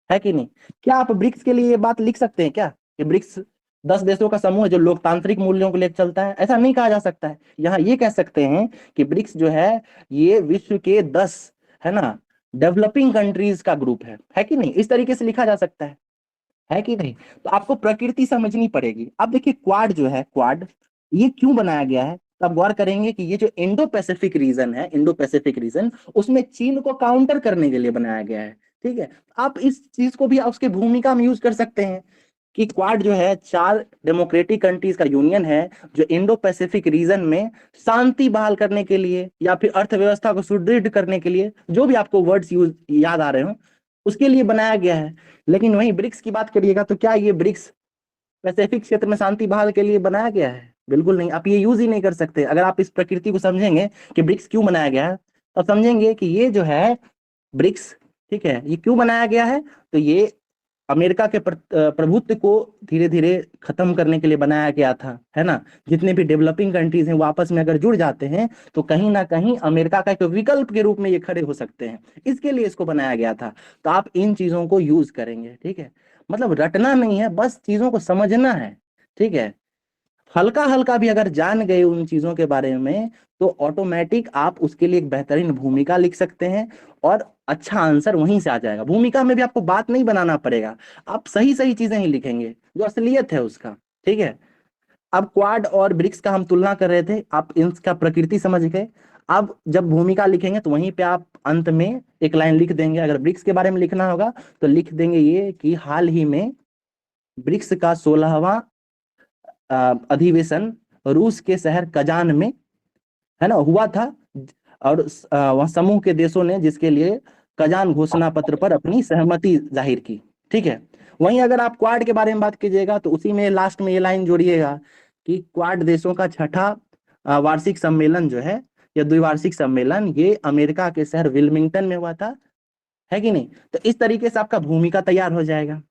[SPEAKER 1] है कि नहीं। क्या आप ब्रिक्स के लिए ये बात लिख सकते हैं क्या कि ब्रिक्स 10 देशों का समूह है जो लोकतांत्रिक मूल्यों को लेकर चलता है? ऐसा नहीं कहा जा सकता है। यहाँ ये कह सकते हैं कि ब्रिक्स जो है ये विश्व के 10, है ना, डेवलपिंग कंट्रीज का ग्रुप है कि नहीं। इस तरीके से लिखा जा सकता है कि नहीं। तो आपको प्रकृति समझनी पड़ेगी। अब देखिए क्वाड जो है, क्वाड ये क्यों बनाया गया है, तब गौर करेंगे कि ये जो इंडो पैसिफिक रीजन है, इंडो पैसिफिक रीजन, उसमें चीन को काउंटर करने के लिए बनाया गया है। ठीक है, आप इस चीज को भी उसकी भूमिका में यूज कर सकते हैं कि क्वाड जो है 4 डेमोक्रेटिक कंट्रीज का यूनियन है जो इंडो पैसिफिक रीजन में शांति बहाल करने के लिए या फिर अर्थव्यवस्था को सुदृढ़ करने के लिए, जो भी आपको वर्ड्स यूज याद आ रहे हो, उसके लिए बनाया गया है। लेकिन वहीं ब्रिक्स की बात करिएगा तो क्या ये ब्रिक्स पैसिफिक क्षेत्र में शांति बहाल के लिए बनाया गया है? बिल्कुल नहीं। आप ये यूज ही नहीं कर सकते। अगर आप इस प्रकृति को समझेंगे कि ब्रिक्स क्यों बनाया गया है, तब समझेंगे कि ये जो है ब्रिक्स, ठीक है, ये क्यों बनाया गया है। तो ये अमेरिका के प्रभुत्व को धीरे धीरे खत्म करने के लिए बनाया गया था, है ना। जितने भी डेवलपिंग कंट्रीज हैं वो आपस में अगर जुड़ जाते हैं तो कहीं ना कहीं अमेरिका का एक विकल्प के रूप में ये खड़े हो सकते हैं। इसके लिए इसको बनाया गया था। तो आप इन चीजों को यूज करेंगे। ठीक है, मतलब रटना नहीं है, बस चीजों को समझना है। ठीक है, हल्का हल्का भी अगर जान गए उन चीजों के बारे में तो ऑटोमेटिक आप उसके लिए एक बेहतरीन भूमिका लिख सकते हैं और अच्छा आंसर वहीं से आ जाएगा। भूमिका में भी आपको बात नहीं बनाना पड़ेगा, आप सही सही चीजें ही लिखेंगे जो असलियत है उसका। ठीक है, अब क्वाड और ब्रिक्स का हम तुलना कर रहे थे, आप इनका प्रकृति समझ गए। अब जब भूमिका लिखेंगे तो वहीं पे आप अंत में एक लाइन लिख देंगे। अगर ब्रिक्स के बारे में लिखना होगा तो लिख देंगे ये कि हाल ही में ब्रिक्स का 16वां अधिवेशन रूस के शहर कजान में, है ना, हुआ था, और वह समूह के देशों ने जिसके लिए कजान घोषणा पत्र पर अपनी सहमति जाहिर की। ठीक है। वहीं अगर आप क्वाड के बारे में बात कीजिएगा तो उसी में लास्ट में ये लाइन जोड़िएगा कि क्वाड देशों का छठा वार्षिक सम्मेलन जो है, या द्विवार्षिक सम्मेलन, ये अमेरिका के शहर विल्मिंगटन में हुआ था, है कि नहीं। तो इस तरीके से आपका भूमिका तैयार हो जाएगा।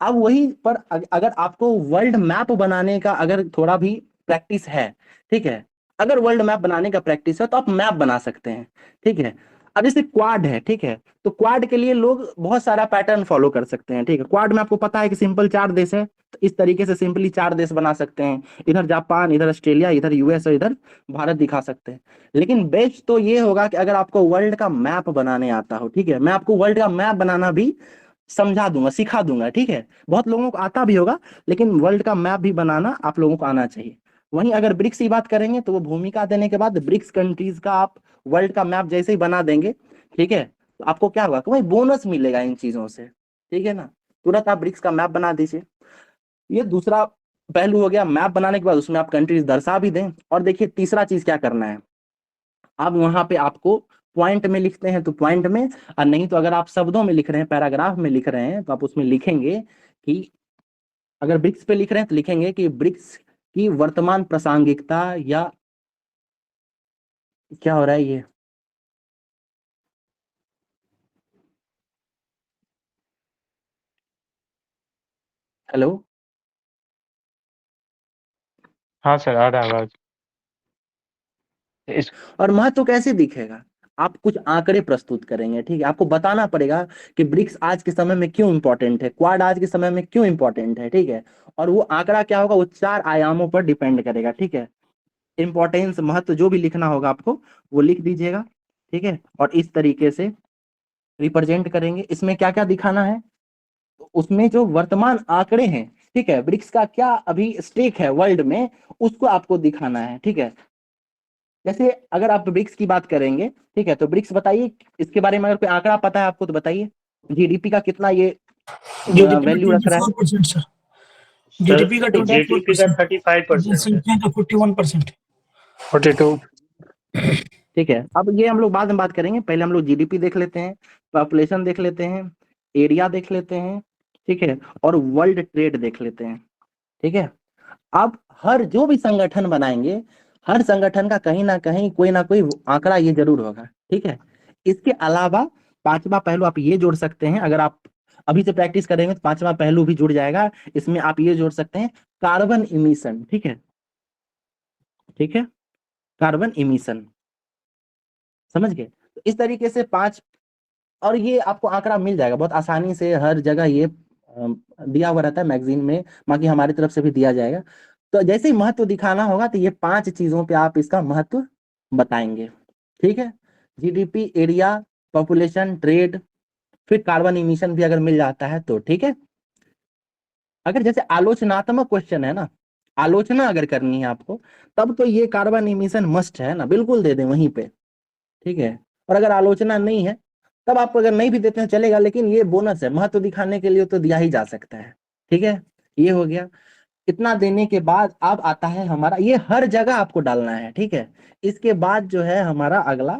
[SPEAKER 1] अब वही पर अगर आपको वर्ल्ड मैप बनाने का अगर थोड़ा भी प्रैक्टिस है, ठीक है, अगर वर्ल्ड मैप बनाने का प्रैक्टिस है तो आप मैप बना सकते हैं। ठीक है। अब जैसे क्वाड है, ठीक है, तो क्वाड के लिए लोग बहुत सारा पैटर्न फॉलो कर सकते हैं। ठीक है। क्वाड में आपको पता है कि सिंपल 4 देश है, तो इस तरीके से सिंपली 4 देश बना सकते हैं। इधर जापान, इधर ऑस्ट्रेलिया, इधर यूएस और इधर भारत दिखा सकते हैं। लेकिन बेस्ट तो ये होगा कि अगर आपको वर्ल्ड का मैप बनाने आता हो, ठीक है, मैं आपको वर्ल्ड का मैप बनाना भी समझा दूंगा, सिखा दूंगा। ठीक है। बहुत लोगों को आता भी होगा, लेकिन वर्ल्ड का मैप भी बनाना आप लोगों को आना चाहिए। वहीं अगर ब्रिक्स की बात करेंगे तो वो भूमिका देने के बाद ब्रिक्स कंट्रीज का आप वर्ल्ड का मैप जैसे ही बना देंगे, ठीक है, तो आपको क्या होगा कि वही बोनस मिलेगा इन चीजों से। ठीक है ना। तुरंत आप ब्रिक्स का मैप बना दीजिए। ये दूसरा पहलू हो गया। मैप बनाने के बाद उसमें आप कंट्रीज दर्शा भी दें। और देखिए तीसरा चीज क्या करना है, अब वहां पे आपको पॉइंट में लिखते हैं तो पॉइंट में, और नहीं तो अगर आप शब्दों में लिख रहे हैं, पैराग्राफ में लिख रहे हैं, तो आप उसमें लिखेंगे कि अगर ब्रिक्स पे लिख रहे हैं तो लिखेंगे कि ब्रिक्स की वर्तमान प्रासंगिकता, या क्या हो रहा है ये, हेलो,
[SPEAKER 6] हाँ सर, आ रहा है आवाज।
[SPEAKER 1] और महत्व कैसे दिखेगा, आप कुछ आंकड़े प्रस्तुत करेंगे। ठीक है। आपको बताना पड़ेगा कि ब्रिक्स आज के समय में क्यों इंपॉर्टेंट है, क्वाड आज के समय में क्यों इंपॉर्टेंट है। ठीक है। और वो आंकड़ा क्या होगा, वो 4 आयामों पर डिपेंड करेगा। ठीक है। इंपॉर्टेंस, महत्व, जो भी लिखना होगा आपको वो लिख दीजिएगा। ठीक है। और इस तरीके से रिप्रेजेंट करेंगे। इसमें क्या क्या दिखाना है, तो उसमें जो वर्तमान आंकड़े हैं, ठीक है, ब्रिक्स का क्या अभी स्टेक है वर्ल्ड में, उसको आपको दिखाना है। ठीक है। जैसे अगर आप ब्रिक्स की बात करेंगे, ठीक है, तो ब्रिक्स बताइए, इसके बारे में अगर कोई आंकड़ा पता है आपको तो बताइए, जीडीपी का कितना ये वैल्यू रख रहा है।
[SPEAKER 9] 24% सर। जीडीपी का 24%,
[SPEAKER 6] 35%।
[SPEAKER 9] जनसंख्या का 41%।
[SPEAKER 6] 42।
[SPEAKER 1] ठीक है। अब ये हम लोग बाद में बात करेंगे, पहले हम लोग जीडीपी देख लेते हैं, पॉपुलेशन देख लेते हैं, एरिया देख लेते हैं, ठीक है, और वर्ल्ड ट्रेड देख लेते हैं। ठीक है। अब हर जो भी संगठन बनाएंगे, हर संगठन का कहीं ना कोई आंकड़ा ये जरूर होगा। ठीक है। इसके अलावा 5वां पहलू आप ये जोड़ सकते हैं, अगर आप अभी से प्रैक्टिस करेंगे तो 5वां पहलू भी जुड़ जाएगा। इसमें आप ये जोड़ सकते हैं कार्बन इमिशन। ठीक है। ठीक है। कार्बन इमिशन, समझ गए। तो इस तरीके से 5, और ये आपको आंकड़ा मिल जाएगा बहुत आसानी से, हर जगह ये दिया हुआ रहता है मैगजीन में, बाकी हमारी तरफ से भी दिया जाएगा। तो जैसे ही महत्व दिखाना होगा तो ये 5 चीजों पे आप इसका महत्व बताएंगे। ठीक है। जीडीपी, एरिया, पॉपुलेशन, ट्रेड, फिर कार्बन इमिशन भी अगर मिल जाता है तो ठीक है। अगर जैसे आलोचनात्मक क्वेश्चन है ना, आलोचना अगर करनी है आपको, तब तो ये कार्बन इमिशन मस्ट है ना, बिल्कुल दे दें वहीं पे। ठीक है। और अगर आलोचना नहीं है तब आप अगर नहीं भी देते हैं चलेगा, लेकिन ये बोनस है, महत्व दिखाने के लिए तो दिया ही जा सकता है। ठीक है। ये हो गया। इतना देने के बाद अब आता है हमारा, ये हर जगह आपको डालना है। ठीक है। इसके बाद जो है हमारा अगला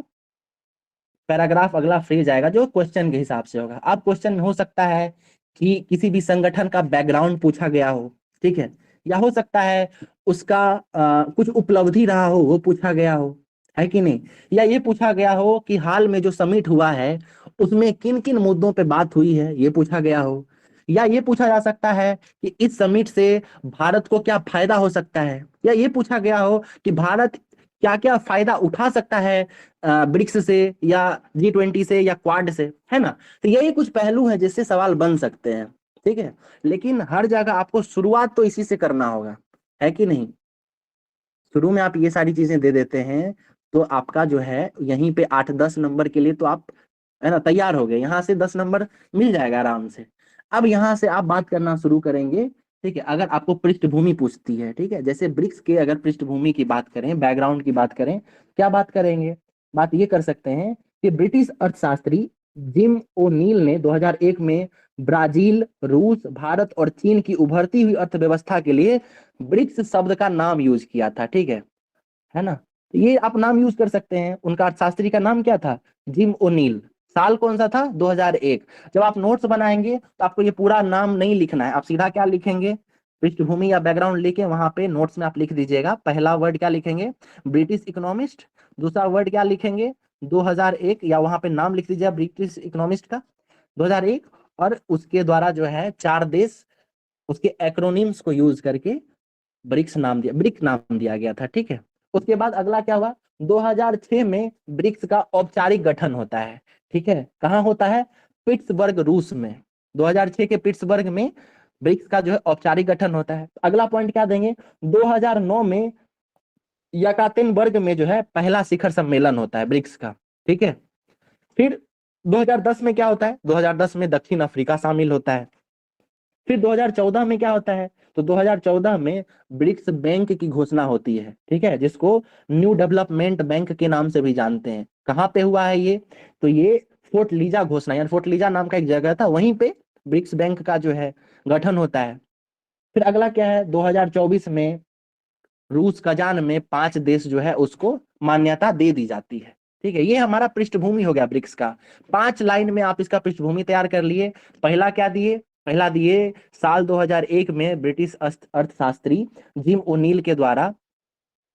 [SPEAKER 1] पैराग्राफ, अगला फ्रेज आएगा जो क्वेश्चन के हिसाब से होगा। अब क्वेश्चन में हो सकता है कि किसी भी संगठन का बैकग्राउंड पूछा गया हो, ठीक है, या हो सकता है उसका कुछ उपलब्धि रहा हो वो पूछा गया हो, है कि नहीं, या ये पूछा गया हो कि हाल में जो समिट हुआ है उसमें किन किन मुद्दों पे बात हुई है, ये पूछा गया हो, या ये पूछा जा सकता है कि इस समिट से भारत को क्या फायदा हो सकता है, या ये पूछा गया हो कि भारत क्या क्या फायदा उठा सकता है ब्रिक्स से, या G20 से, या क्वाड से, है ना। तो यही कुछ पहलू है जिससे सवाल बन सकते हैं। ठीक है। लेकिन हर जगह आपको शुरुआत तो इसी से करना होगा, है कि नहीं। शुरू में आप ये सारी चीजें दे देते हैं तो आपका जो है यहीं पे 8-10 नंबर के लिए तो आप, है ना, तैयार हो गए। यहाँ से 10 नंबर मिल जाएगा आराम से। अब यहाँ से आप बात करना शुरू करेंगे ठीक है, अगर आपको पृष्ठभूमि पूछती है, ठीक है, जैसे ब्रिक्स के अगर पृष्ठभूमि की बात करें, बैकग्राउंड की बात करें, क्या बात करेंगे? बात ये कर सकते हैं कि ब्रिटिश अर्थशास्त्री जिम ओनील ने 2001 में ब्राजील, रूस, भारत और चीन की उभरती हुई अर्थव्यवस्था के लिए ब्रिक्स शब्द का नाम यूज किया था, ठीक है ना? तो ये आप नाम यूज कर सकते हैं। उनका अर्थशास्त्री का नाम क्या था? Jim O'Neill. साल कौन सा था? 2001। जब आप नोट्स बनाएंगे तो आपको ये पूरा नाम नहीं लिखना है, आप सीधा क्या लिखेंगे? पृष्ठभूमि या बैकग्राउंड लिखे वहां पे नोट्स में आप लिख दीजिएगा। पहला वर्ड क्या लिखेंगे? British economist. दूसरा वर्ड क्या लिखेंगे? 2001, या वहां पे नाम लिख दीजिए ब्रिटिश इकोनॉमिस्ट का 2001, और उसके द्वारा जो है 4 देश उसके एक्रोनिम्स को यूज करके ब्रिक्स नाम दिया गया था, ठीक है। उसके बाद अगला क्या हुआ? 2006 में ब्रिक्स का औपचारिक गठन होता है, ठीक है। कहाँ होता है? पिट्सबर्ग, रूस में। 2006 के पिट्सबर्ग में ब्रिक्स का जो है औपचारिक गठन होता है। अगला पॉइंट क्या देंगे? 2009 में यकातेनबर्ग में जो है पहला शिखर सम्मेलन होता है ब्रिक्स का, ठीक है। फिर 2010 में क्या होता है? 2010 में दक्षिण अफ्रीका शामिल होता है। फिर 2014 में क्या होता है? तो 2014 में ब्रिक्स बैंक की घोषणा होती है, ठीक है, जिसको न्यू डेवलपमेंट बैंक के नाम से भी जानते हैं। कहाँ पे हुआ है ये? तो ये फोर्ट लीजा घोषणा, यानी फोर्ट लीजा नाम का एक जगह था, वहीं पे ब्रिक्स बैंक का जो है गठन होता है। फिर अगला क्या है? 2024 में रूस कजान में 5 देश जो है उसको मान्यता दे दी जाती है, ठीक है। ये हमारा पृष्ठभूमि हो गया ब्रिक्स का। 5 लाइन में आप इसका पृष्ठभूमि तैयार कर लिए। पहला क्या दिए? पहला दिए साल 2001 में ब्रिटिश अर्थशास्त्री जिम ओनील के द्वारा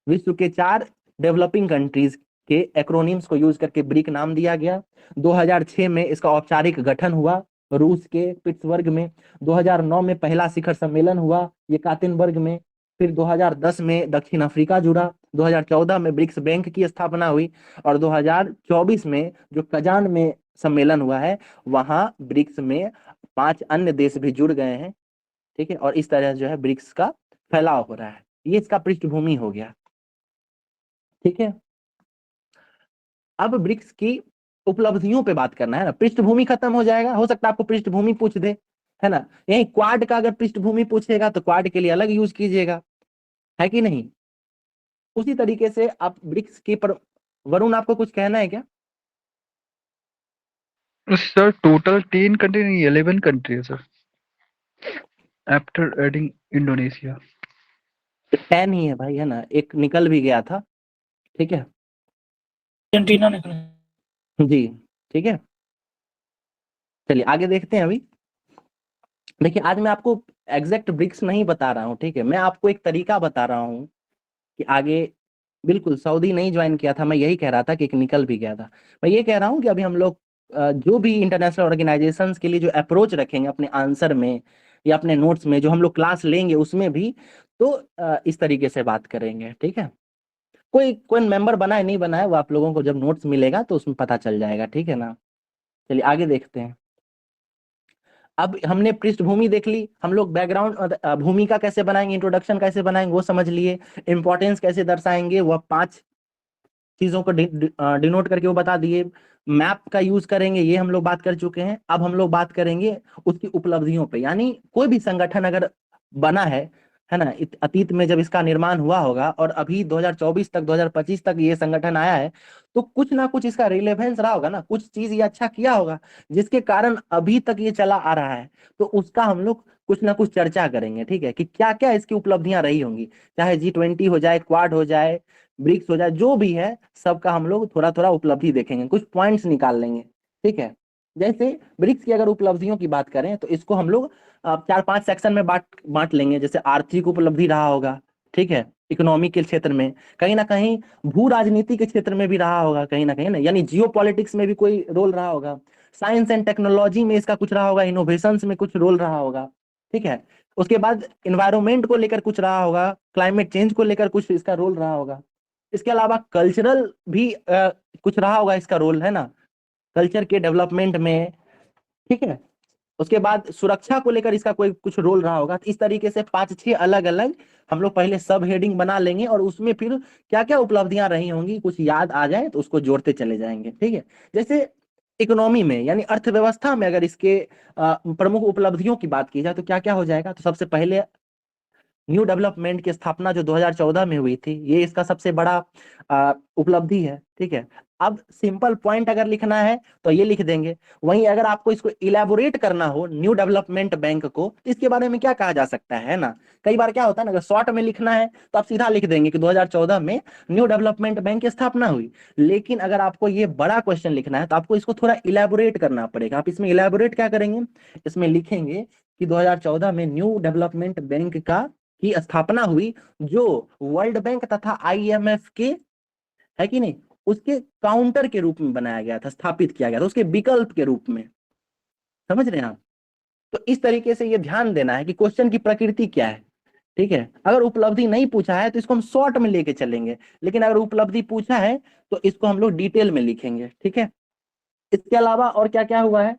[SPEAKER 1] विश्व के 4 डेवलपिंग कंट्रीज के एक्रोनिम्स को यूज करके ब्रिक नाम दिया गया। 2006 में इसका औपचारिक गठन हुआ रूस के पिट्सबर्ग में। 2009 में पहला शिखर सम्मेलन हुआ येकातेनबर्ग में। फिर 2010 में दक्षिण अफ्रीका जुड़ा। 2014 में ब्रिक्स बैंक की स्थापना हुई, और 2024 में जो कजान में सम्मेलन हुआ है वहां ब्रिक्स में 5 अन्य देश भी जुड़ गए हैं, ठीक है। और इस तरह जो है ब्रिक्स का फैलाव हो रहा है। ये इसका पृष्ठभूमि हो गया, ठीक है। अब ब्रिक्स की उपलब्धियों पे बात करना है ना। पृष्ठभूमि खत्म हो जाएगा, हो सकता है आपको पृष्ठभूमि पूछ दे, है ना। यही क्वाड का अगर पृष्ठभूमि पूछेगा तो क्वाड के लिए अलग यूज कीजिएगा, है कि नहीं। उसी तरीके से आप ब्रिक्स की पर वरुण आपको कुछ कहना है क्या?
[SPEAKER 3] सर टोटल 10 कंट्री नहीं 11 कंट्री है सर, आफ्टर एडिंग इंडोनेशिया।
[SPEAKER 1] 10 ही है भाई, है ना, एक निकल भी गया था, ठीक है
[SPEAKER 9] अर्जेंटीना निकला
[SPEAKER 1] जी, ठीक है। चलिए आगे देखते हैं। अभी देखिए, आज मैं आपको एग्जैक्ट ब्रिक्स नहीं बता रहा हूँ, ठीक है। मैं आपको एक तरीका बता रहा हूँ कि आगे बिल्कुल सऊदी नहीं ज्वाइन किया था, मैं यही कह रहा था कि एक निकल भी गया था। मैं ये कह रहा हूँ कि अभी हम लोग जो भी इंटरनेशनल ऑर्गेनाइजेशंस के लिए जो अप्रोच रखेंगे अपने आंसर में या अपने नोट्स में, जो हम लोग क्लास लेंगे उसमें भी, तो इस तरीके से बात करेंगे, ठीक है। कोई मेंबर बना है नहीं बना है वो आप लोगों को जब नोट्स मिलेगा तो उसमें पता चल जाएगा, ठीक है ना। चलिए आगे देखते हैं। अब हमने पृष्ठभूमि देख ली, हम लोग बैकग्राउंड भूमिका कैसे बनाएंगे, इंट्रोडक्शन कैसे बनाएंगे वो समझ लिए, इंपॉर्टेंस कैसे दर्शाएंगे वह 5 चीजों को डिनोट करके वो बता दिए। मैप का यूज करेंगे, ये हम लोग बात कर चुके हैं। अब हम लोग बात करेंगे उसकी उपलब्धियों पे, यानी कोई भी संगठन अगर बना है ना, अतीत में जब इसका निर्माण हुआ होगा और अभी 2024 तक 2025 तक ये संगठन आया है, तो कुछ ना कुछ इसका रिलेवेंस रहा होगा ना, कुछ चीज ये अच्छा किया होगा जिसके कारण अभी तक ये चला आ रहा है। तो उसका हम लोग कुछ ना कुछ चर्चा करेंगे, ठीक है, कि क्या क्या इसकी उपलब्धियां रही होंगी। चाहे G20 हो जाए, क्वाड हो जाए, ब्रिक्स हो जाए, जो भी है सबका हम लोग थोड़ा थोड़ा उपलब्धि देखेंगे, कुछ पॉइंट्स निकाल लेंगे, ठीक है। जैसे ब्रिक्स की अगर उपलब्धियों की बात करें तो इसको हम लोग 4-5 सेक्शन में बांट लेंगे। जैसे आर्थिक उपलब्धि रहा होगा, ठीक है, इकोनॉमी के क्षेत्र में, कहीं ना कहीं भू राजनीति के क्षेत्र में भी रहा होगा, कहीं ना, यानी जियो पॉलिटिक्स में भी कोई रोल रहा होगा, साइंस एंड टेक्नोलॉजी में इसका कुछ रहा होगा, इनोवेशंस में कुछ रोल रहा होगा, ठीक है। उसके बाद इन्वायरमेंट को लेकर कुछ रहा होगा, क्लाइमेट चेंज को लेकर कुछ इसका रोल रहा होगा। इसके अलावा कल्चरल भी कुछ रहा होगा इसका रोल, है ना, कल्चर के डेवलपमेंट में, ठीक है। उसके बाद सुरक्षा को लेकर इसका कोई कुछ रोल रहा होगा। तो इस तरीके से 5-6 अलग अलग हम लोग पहले सब हेडिंग बना लेंगे, और उसमें फिर क्या क्या उपलब्धियां रही होंगी कुछ याद आ जाए तो उसको जोड़ते चले जाएंगे, ठीक है। जैसे इकोनॉमी में यानी अर्थव्यवस्था में अगर इसके प्रमुख उपलब्धियों की बात की जाए तो क्या क्या हो जाएगा। तो सबसे पहले न्यू डेवलपमेंट की स्थापना जो 2014 में हुई थी, ये इसका सबसे बड़ा उपलब्धि है। ठीक है, अब सिंपल पॉइंट अगर लिखना है तो ये लिख देंगे। वहीं अगर आपको इसको इलेबोरेट करना हो न्यू डेवलपमेंट बैंक को, तो इसके बारे में क्या कहा जा सकता है ना। कई बार क्या होता है ना, अगर शॉर्ट में लिखना है तो आप सीधा लिख देंगे कि 2014 में न्यू डेवलपमेंट बैंक की स्थापना हुई। लेकिन अगर आपको ये बड़ा क्वेश्चन लिखना है तो आपको इसको थोड़ा इलेबोरेट करना पड़ेगा। आप इसमें इलेबोरेट क्या करेंगे, इसमें लिखेंगे कि 2014 में न्यू डेवलपमेंट बैंक की स्थापना हुई, जो वर्ल्ड बैंक तथा आईएमएफ के, है कि नहीं, उसके काउंटर के रूप में बनाया गया था, स्थापित किया गया था, उसके विकल्प के रूप में। समझ रहे हैं आप। तो इस तरीके से ये ध्यान देना है कि क्वेश्चन की प्रकृति क्या है। ठीक है, अगर उपलब्धि नहीं पूछा है तो इसको हम शॉर्ट में लेके चलेंगे, लेकिन अगर उपलब्धि पूछा है तो इसको हम लोग डिटेल में लिखेंगे। ठीक है, इसके अलावा और क्या क्या हुआ है,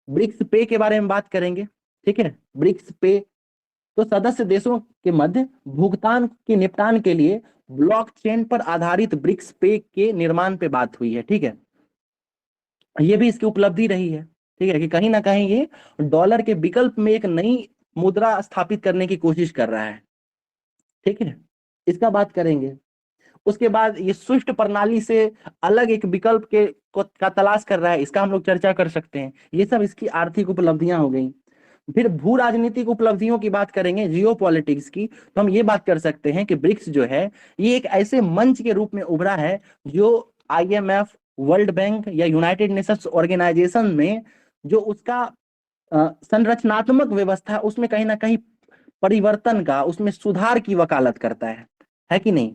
[SPEAKER 1] ब्रिक्स पे के बारे में बात करेंगे। ठीक है, ब्रिक्स पे तो सदस्य देशों के मध्य भुगतान के निपटान के लिए ब्लॉकचेन पर आधारित ब्रिक्स पे के निर्माण पे बात हुई है। ठीक है, ये भी इसकी उपलब्धि रही है। ठीक है, कि कहीं ना कहीं ये डॉलर के विकल्प में एक नई मुद्रा स्थापित करने की कोशिश कर रहा है। ठीक है, इसका बात करेंगे। उसके बाद ये स्विफ्ट प्रणाली से अलग एक विकल्प का तलाश कर रहा है, इसका हम लोग चर्चा कर सकते हैं। ये सब इसकी आर्थिक उपलब्धियां हो गई। फिर भू राजनीतिक उपलब्धियों की बात करेंगे, जियो पॉलिटिक्स की, तो हम ये बात कर सकते हैं कि ब्रिक्स जो है ये एक ऐसे मंच के रूप में उभरा है जो आईएमएफ, वर्ल्ड बैंक या यूनाइटेड नेशंस ऑर्गेनाइजेशन में जो उसका संरचनात्मक व्यवस्था है उसमें कहीं ना कहीं परिवर्तन का, उसमें सुधार की वकालत करता है कि नहीं।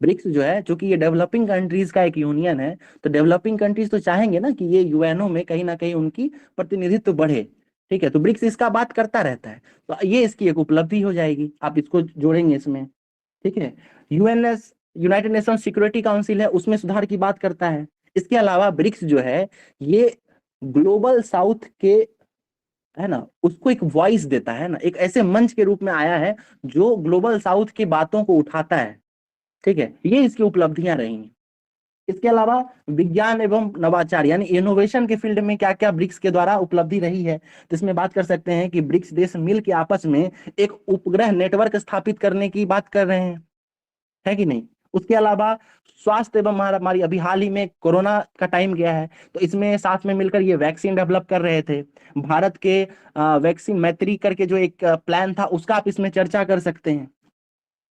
[SPEAKER 1] ब्रिक्स जो है, जो कि ये डेवलपिंग कंट्रीज का एक यूनियन है, तो डेवलपिंग कंट्रीज तो चाहेंगे ना कि ये यूएनओ में कहीं ना कहीं उनकी प्रतिनिधित्व बढ़े। ठीक है, तो ब्रिक्स इसका बात करता रहता है, तो ये इसकी एक उपलब्धि हो जाएगी, आप इसको जोड़ेंगे इसमें। ठीक है, यूएनएस, यूनाइटेड नेशंस सिक्योरिटी काउंसिल है, उसमें सुधार की बात करता है। इसके अलावा ब्रिक्स जो है ये ग्लोबल साउथ के, है ना, उसको एक वॉइस देता है ना, एक ऐसे मंच के रूप में आया है जो ग्लोबल साउथ की बातों को उठाता है। ठीक है, ये इसकी उपलब्धियां रही हैं। इसके अलावा विज्ञान एवं नवाचार यानी इनोवेशन के फील्ड में क्या क्या ब्रिक्स के द्वारा उपलब्धि रही है, तो इसमें बात कर सकते हैं कि ब्रिक्स देश मिल के आपस में एक उपग्रह नेटवर्क स्थापित करने की बात कर रहे हैं, है कि नहीं। उसके अलावा स्वास्थ्य एवं महामारी, अभी हाल ही में कोरोना का टाइम गया है, तो इसमें साथ में मिलकर ये वैक्सीन डेवलप कर रहे थे। भारत के वैक्सीन मैत्री करके जो एक प्लान था, उसका आप इसमें चर्चा कर सकते हैं।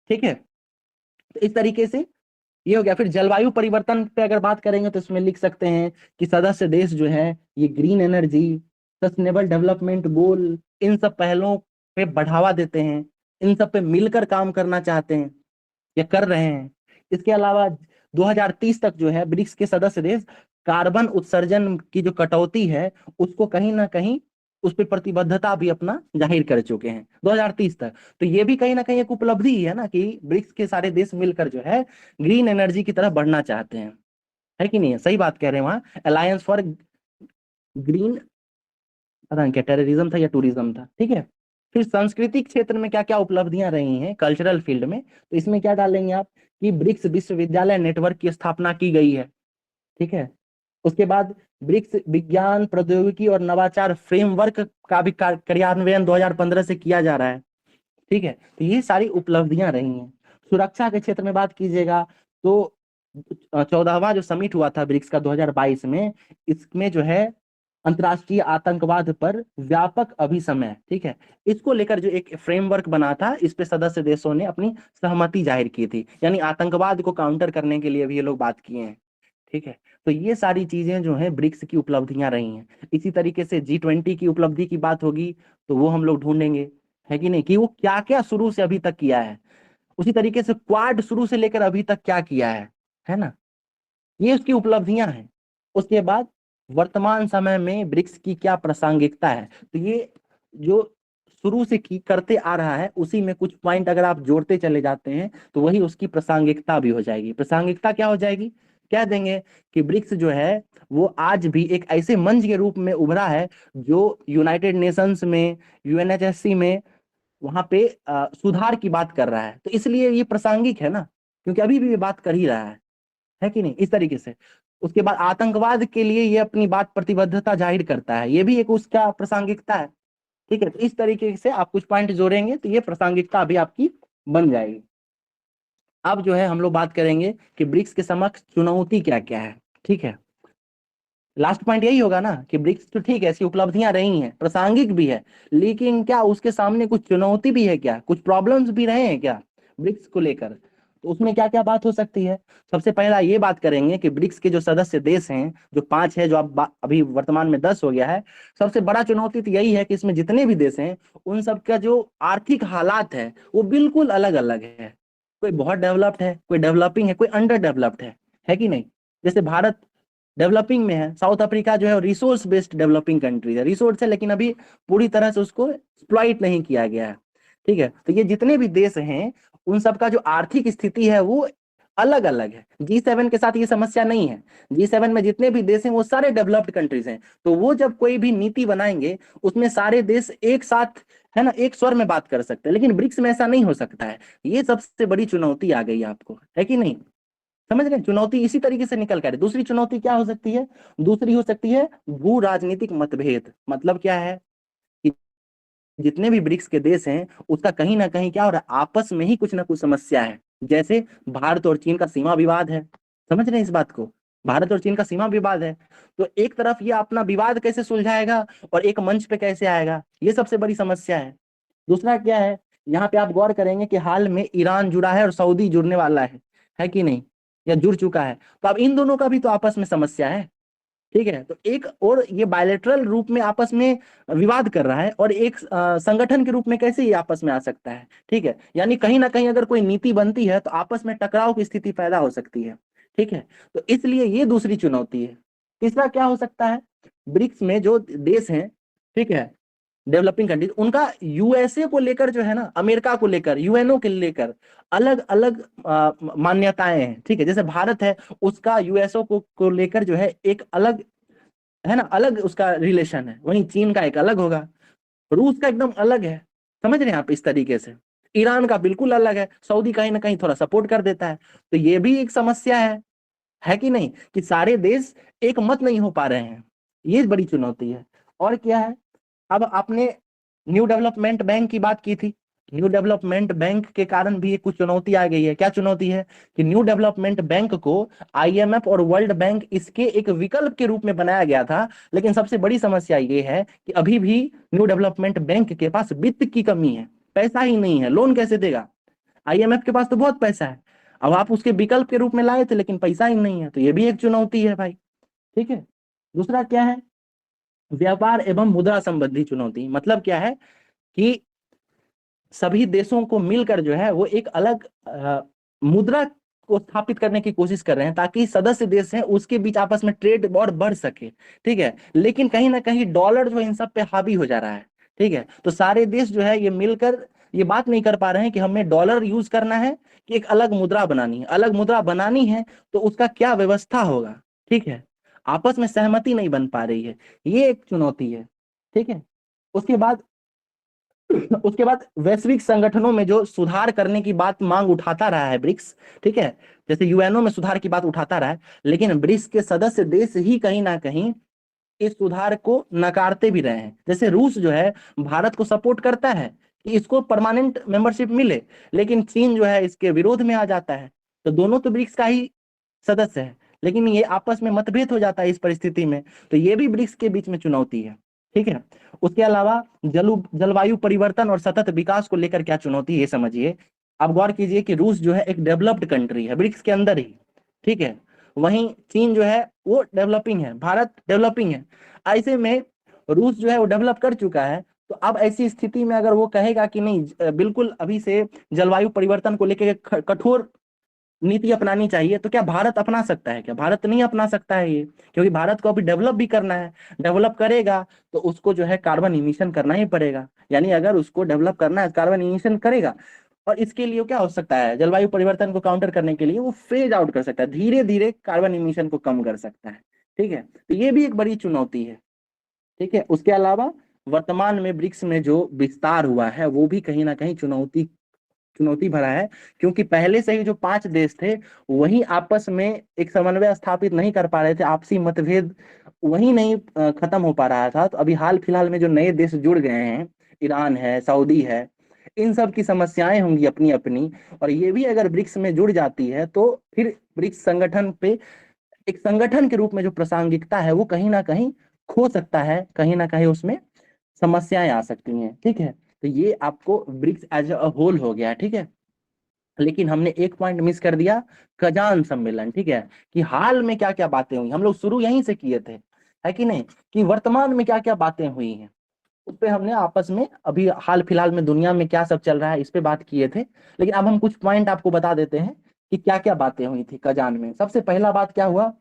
[SPEAKER 1] ठीक है, तो इस तरीके से ये हो गया। फिर जलवायु परिवर्तन पे अगर बात करेंगे तो इसमें लिख सकते हैं कि सदस्य देश जो है ये green energy, sustainable development goal, इन सब पहलों पे बढ़ावा देते हैं, इन सब पे मिलकर काम करना चाहते हैं या कर रहे हैं। इसके अलावा 2030 तक जो है ब्रिक्स के सदस्य देश कार्बन उत्सर्जन की जो कटौती है उसको कहीं ना कहीं उस पर प्रतिबद्धता भी अपना जाहिर कर चुके हैं 2030 तक। तो ये भी कहीं ना कहीं एक उपलब्धि है ना कि ब्रिक्स के सारे देश मिलकर जो है ग्रीन एनर्जी की तरफ बढ़ना चाहते हैं, है कि नहीं है। सही बात कह रहे हैं, वहां अलायंस फॉर ग्रीन, पता नहीं क्या टेररिज्म था या टूरिज्म था। ठीक है, फिर सांस्कृतिक क्षेत्र में क्या क्या उपलब्धियां रही हैं कल्चरल फील्ड में, तो इसमें क्या डालेंगे आप कि ब्रिक्स विश्वविद्यालय नेटवर्क की स्थापना की गई है। ठीक है, उसके बाद ब्रिक्स विज्ञान प्रौद्योगिकी और नवाचार फ्रेमवर्क का भी क्रियान्वयन 2015 से किया जा रहा है। ठीक है, तो ये सारी उपलब्धियां रही हैं। सुरक्षा के क्षेत्र में बात कीजिएगा तो 14वां जो समिट हुआ था ब्रिक्स का 2022 में, इसमें जो है अंतर्राष्ट्रीय आतंकवाद पर व्यापक अभिसमय, ठीक है, इसको लेकर जो एक फ्रेमवर्क बना था, इस पे सदस्य देशों ने अपनी सहमति जाहिर की थी, यानी आतंकवाद को काउंटर करने के लिए भी ये लोग बात किए हैं। ठीक है, तो ये सारी चीजें जो है ब्रिक्स की उपलब्धियां रही हैं। इसी तरीके से G20 की उपलब्धि की बात होगी तो वो हम लोग ढूंढेंगे, है कि नहीं, कि वो क्या क्या शुरू से अभी तक किया है। उसी तरीके से क्वाड शुरू से लेकर अभी तक क्या किया है ना, ये उसकी उपलब्धियां हैं। उसके बाद वर्तमान समय में ब्रिक्स की क्या प्रासंगिकता है, तो ये जो शुरू से करते आ रहा है उसी में कुछ पॉइंट अगर आप जोड़ते चले जाते हैं तो वही उसकी प्रासंगिकता भी हो जाएगी। प्रासंगिकता क्या हो जाएगी, कह देंगे कि ब्रिक्स जो है वो आज भी एक ऐसे मंच के रूप में उभरा है जो यूनाइटेड नेशंस में, यूएनएचएससी में, वहां पे सुधार की बात कर रहा है। तो इसलिए ये प्रासंगिक है ना, क्योंकि अभी भी ये बात कर ही रहा है कि नहीं। इस तरीके से उसके बाद आतंकवाद के लिए ये अपनी बात प्रतिबद्धता जाहिर करता है, ये भी एक उसका प्रासंगिकता है। ठीक है, तो इस तरीके से आप कुछ पॉइंट जोड़ेंगे तो ये प्रासंगिकता अभी आपकी बन जाएगी। अब जो है हम लोग बात करेंगे कि ब्रिक्स के समक्ष चुनौती क्या क्या है। ठीक है, लास्ट पॉइंट यही होगा ना कि ब्रिक्स तो ठीक है, इसकी उपलब्धियां रही हैं, प्रासंगिक भी है, लेकिन क्या उसके सामने कुछ चुनौती भी है, क्या कुछ प्रॉब्लम्स भी रहे हैं क्या ब्रिक्स को लेकर, तो उसमें क्या क्या बात हो सकती है। सबसे पहला ये बात करेंगे कि ब्रिक्स के जो सदस्य देश हैं, जो 5 है, जो अब अभी वर्तमान में 10 हो गया है, सबसे बड़ा चुनौती तो यही है कि इसमें जितने भी देश हैं उन सबका जो आर्थिक हालात है वो बिल्कुल अलग अलग है। कोई बहुत डेवलप्ड है, कोई डेवलपिंग है, कोई अंडर डेवलप्ड है कि नहीं। जैसे भारत डेवलपिंग में है, साउथ अफ्रीका जो है रिसोर्स बेस्ड डेवलपिंग कंट्री है, रिसोर्स है लेकिन अभी पूरी तरह से उसको एक्सप्लॉइट नहीं किया गया है। ठीक है, तो ये जितने भी देश हैं उन सबका जो आर्थिक स्थिति है वो अलग अलग है। G7 के साथ ये समस्या नहीं है। G7 में जितने भी देश हैं वो सारे डेवलप्ड कंट्रीज हैं, तो वो जब कोई भी नीति बनाएंगे उसमें सारे देश एक साथ, है ना, एक स्वर में बात कर सकते हैं, लेकिन ब्रिक्स में ऐसा नहीं हो सकता है। ये सबसे बड़ी चुनौती आ गई आपको, है कि नहीं। समझ रहे हैं, चुनौती इसी तरीके से निकल कर। दूसरी चुनौती क्या हो सकती है, दूसरी हो सकती है भू राजनीतिक मतभेद। मतलब क्या है कि जितने भी ब्रिक्स के देश हैं उसका कहीं ना कहीं क्या हो रहा है, आपस में ही कुछ ना कुछ समस्या है। जैसे भारत और चीन का सीमा विवाद है, समझ रहे हैं इस बात को, भारत और चीन का सीमा विवाद है। तो एक तरफ ये अपना विवाद कैसे सुलझाएगा और एक मंच पे कैसे आएगा, ये सबसे बड़ी समस्या है। दूसरा क्या है, यहाँ पे आप गौर करेंगे कि हाल में ईरान जुड़ा है और सऊदी जुड़ने वाला है कि नहीं, या जुड़ चुका है। तो अब इन दोनों का भी तो आपस में समस्या है। ठीक है, तो एक और ये बायलैटरल रूप में आपस में विवाद कर रहा है और एक संगठन के रूप में कैसे ये आपस में आ सकता है। ठीक है, यानी कहीं ना कहीं अगर कोई नीति बनती है तो आपस में टकराव की स्थिति पैदा हो सकती है। ठीक है, तो इसलिए ये दूसरी चुनौती है। तीसरा क्या हो सकता है, ब्रिक्स में जो देश हैं, ठीक है, डेवलपिंग कंट्रीज, उनका यूएसए को लेकर जो है ना, अमेरिका को लेकर, यूएनओ के लेकर अलग अलग मान्यताएं हैं। ठीक है, जैसे भारत है उसका यूएसओ को लेकर जो है एक अलग, है ना, अलग उसका रिलेशन है। वहीं चीन का एक अलग होगा, रूस का एकदम अलग है। समझ रहे हैं आप, इस तरीके से ईरान का बिल्कुल अलग है, सऊदी कहीं ना कहीं थोड़ा सपोर्ट कर देता है। तो ये भी एक समस्या है कि नहीं, कि सारे देश एक मत नहीं हो पा रहे हैं, ये बड़ी चुनौती है। और क्या है, अब आपने न्यू डेवलपमेंट बैंक की बात की थी, न्यू डेवलपमेंट बैंक के कारण भी कुछ चुनौती आ गई है। क्या चुनौती है कि न्यू डेवलपमेंट बैंक को आईएमएफ और वर्ल्ड बैंक इसके एक विकल्प के रूप में बनाया गया था, लेकिन सबसे बड़ी समस्या ये है कि अभी भी न्यू डेवलपमेंट बैंक के पास वित्त की कमी है, पैसा ही नहीं है, लोन कैसे देगा। आईएमएफ के पास तो बहुत पैसा है, अब आप उसके विकल्प के रूप में लाए थे लेकिन पैसा ही नहीं है, तो ये भी एक चुनौती है भाई। ठीक है, दूसरा क्या है, व्यापार एवं मुद्रा संबंधी चुनौती। मतलब क्या है कि सभी देशों को मिलकर जो है वो एक अलग मुद्रा को स्थापित करने की कोशिश कर रहे हैं ताकि सदस्य देश हैं उसके बीच आपस में ट्रेड और बढ़ सके। ठीक है, लेकिन कहीं ना कहीं डॉलर जो इन सब पे हावी हो जा रहा है। ठीक है, तो सारे देश जो है ये मिलकर ये बात नहीं कर पा रहे हैं कि हमें डॉलर यूज करना है कि एक अलग मुद्रा बनानी है। अलग मुद्रा बनानी है तो उसका क्या व्यवस्था होगा। ठीक है, आपस में सहमति नहीं बन पा रही है, ये एक चुनौती है। ठीक है, उसके बाद वैश्विक संगठनों में जो सुधार करने की बात मांग उठाता रहा है ब्रिक्स। ठीक है, जैसे यूएनओ में सुधार की बात उठाता रहा है, लेकिन ब्रिक्स के सदस्य देश ही कहीं ना कहीं इस सुधार को नकारते भी रहे हैं। जैसे रूस जो है भारत को सपोर्ट करता है कि इसको परमानेंट मेंबरशिप मिले, लेकिन चीन जो है इसके विरोध में आ जाता है। तो दोनों तो ब्रिक्स का ही सदस्य है, लेकिन ये आपस में मतभेद हो जाता है इस परिस्थिति में, तो ये भी ब्रिक्स के बीच में चुनौती है। ठीक है, उसके अलावा जलवायु परिवर्तन और सतत विकास को लेकर क्या चुनौती है ये समझिए। अब गौर कीजिए कि रूस जो है एक डेवलप्ड कंट्री है ब्रिक्स के अंदर ही। ठीक है, वहीं चीन जो है वो डेवलपिंग है, भारत डेवलपिंग है। ऐसे में रूस जो है वो डेवलप कर चुका है, तो अब ऐसी स्थिति में अगर वो कहेगा कि नहीं बिल्कुल अभी से जलवायु परिवर्तन को लेकर कठोर नीति अपनानी चाहिए, तो क्या भारत अपना सकता है? क्या भारत नहीं अपना सकता है ये, क्योंकि भारत को अभी डेवलप भी करना है। डेवलप करेगा तो उसको जो है कार्बन इमिशन करना ही पड़ेगा, यानी अगर उसको डेवलप करना है कार्बन इमिशन करेगा। और इसके लिए क्या हो सकता है, जलवायु परिवर्तन को काउंटर करने के लिए वो फेज आउट कर सकता है, धीरे धीरे कार्बन इमिशन को कम कर सकता है। ठीक है, तो ये भी एक बड़ी चुनौती है। ठीक है, उसके अलावा वर्तमान में ब्रिक्स में जो विस्तार हुआ है वो भी कहीं ना कहीं चुनौती चुनौती भरा है, क्योंकि पहले से ही जो 5 देश थे वही आपस में एक समन्वय स्थापित नहीं कर पा रहे थे, आपसी मतभेद वही नहीं खत्म हो पा रहा था। तो अभी हाल फिलहाल में जो नए देश जुड़ गए हैं, ईरान है, सऊदी है, इन सब की समस्याएं होंगी अपनी अपनी, और ये भी अगर ब्रिक्स में जुड़ जाती है तो फिर ब्रिक्स संगठन पे एक संगठन के रूप में जो प्रासंगिकता है वो कहीं ना कहीं खो सकता है, कहीं ना कहीं उसमें समस्याएं आ सकती हैं। ठीक है, तो ये आपको ब्रिक्स एज अ होल हो गया। ठीक है, लेकिन हमने एक पॉइंट मिस कर दिया, कजान सम्मेलन। ठीक है, कि हाल में क्या क्या बातें हुई, हम लोग शुरू यहीं से किए थे, है कि नहीं, कि वर्तमान में क्या क्या बातें हुई हैं, उस पे हमने आपस में अभी हाल फिलहाल में दुनिया में क्या सब चल रहा है इस पे बात किए थे। लेकिन अब हम कुछ पॉइंट आपको बता देते हैं कि क्या क्या बातें हुई थी कजान में। सबसे पहला बात क्या हुआ,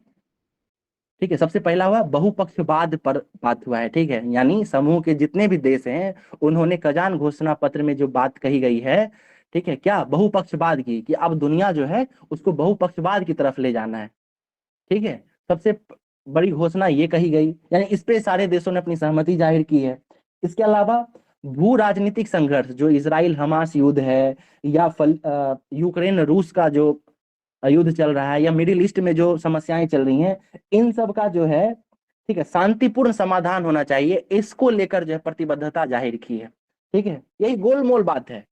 [SPEAKER 1] ठीक है, सबसे पहला हुआ बहुपक्षवाद पर बात हुआ है। ठीक है, यानी समूह के जितने भी देश हैं उन्होंने कजान घोषणा पत्र में जो बात कही गई है, ठीक है, क्या बहुपक्षवाद की, कि अब दुनिया जो है उसको बहुपक्षवाद की तरफ ले जाना है। ठीक है, सबसे बड़ी घोषणा ये कही गई, यानी इस पे सारे देशों ने अपनी सहमति जाहिर की है। इसके अलावा भू राजनीतिक संघर्ष, जो इजराइल हमास युद्ध है, या यूक्रेन रूस का जो युद्ध चल रहा है, या मिडिल ईस्ट में जो समस्याएं चल रही हैं, इन सब का जो है, ठीक है, शांतिपूर्ण समाधान होना चाहिए, इसको लेकर जो है प्रतिबद्धता जाहिर की है। ठीक है, यही गोलमोल बात है।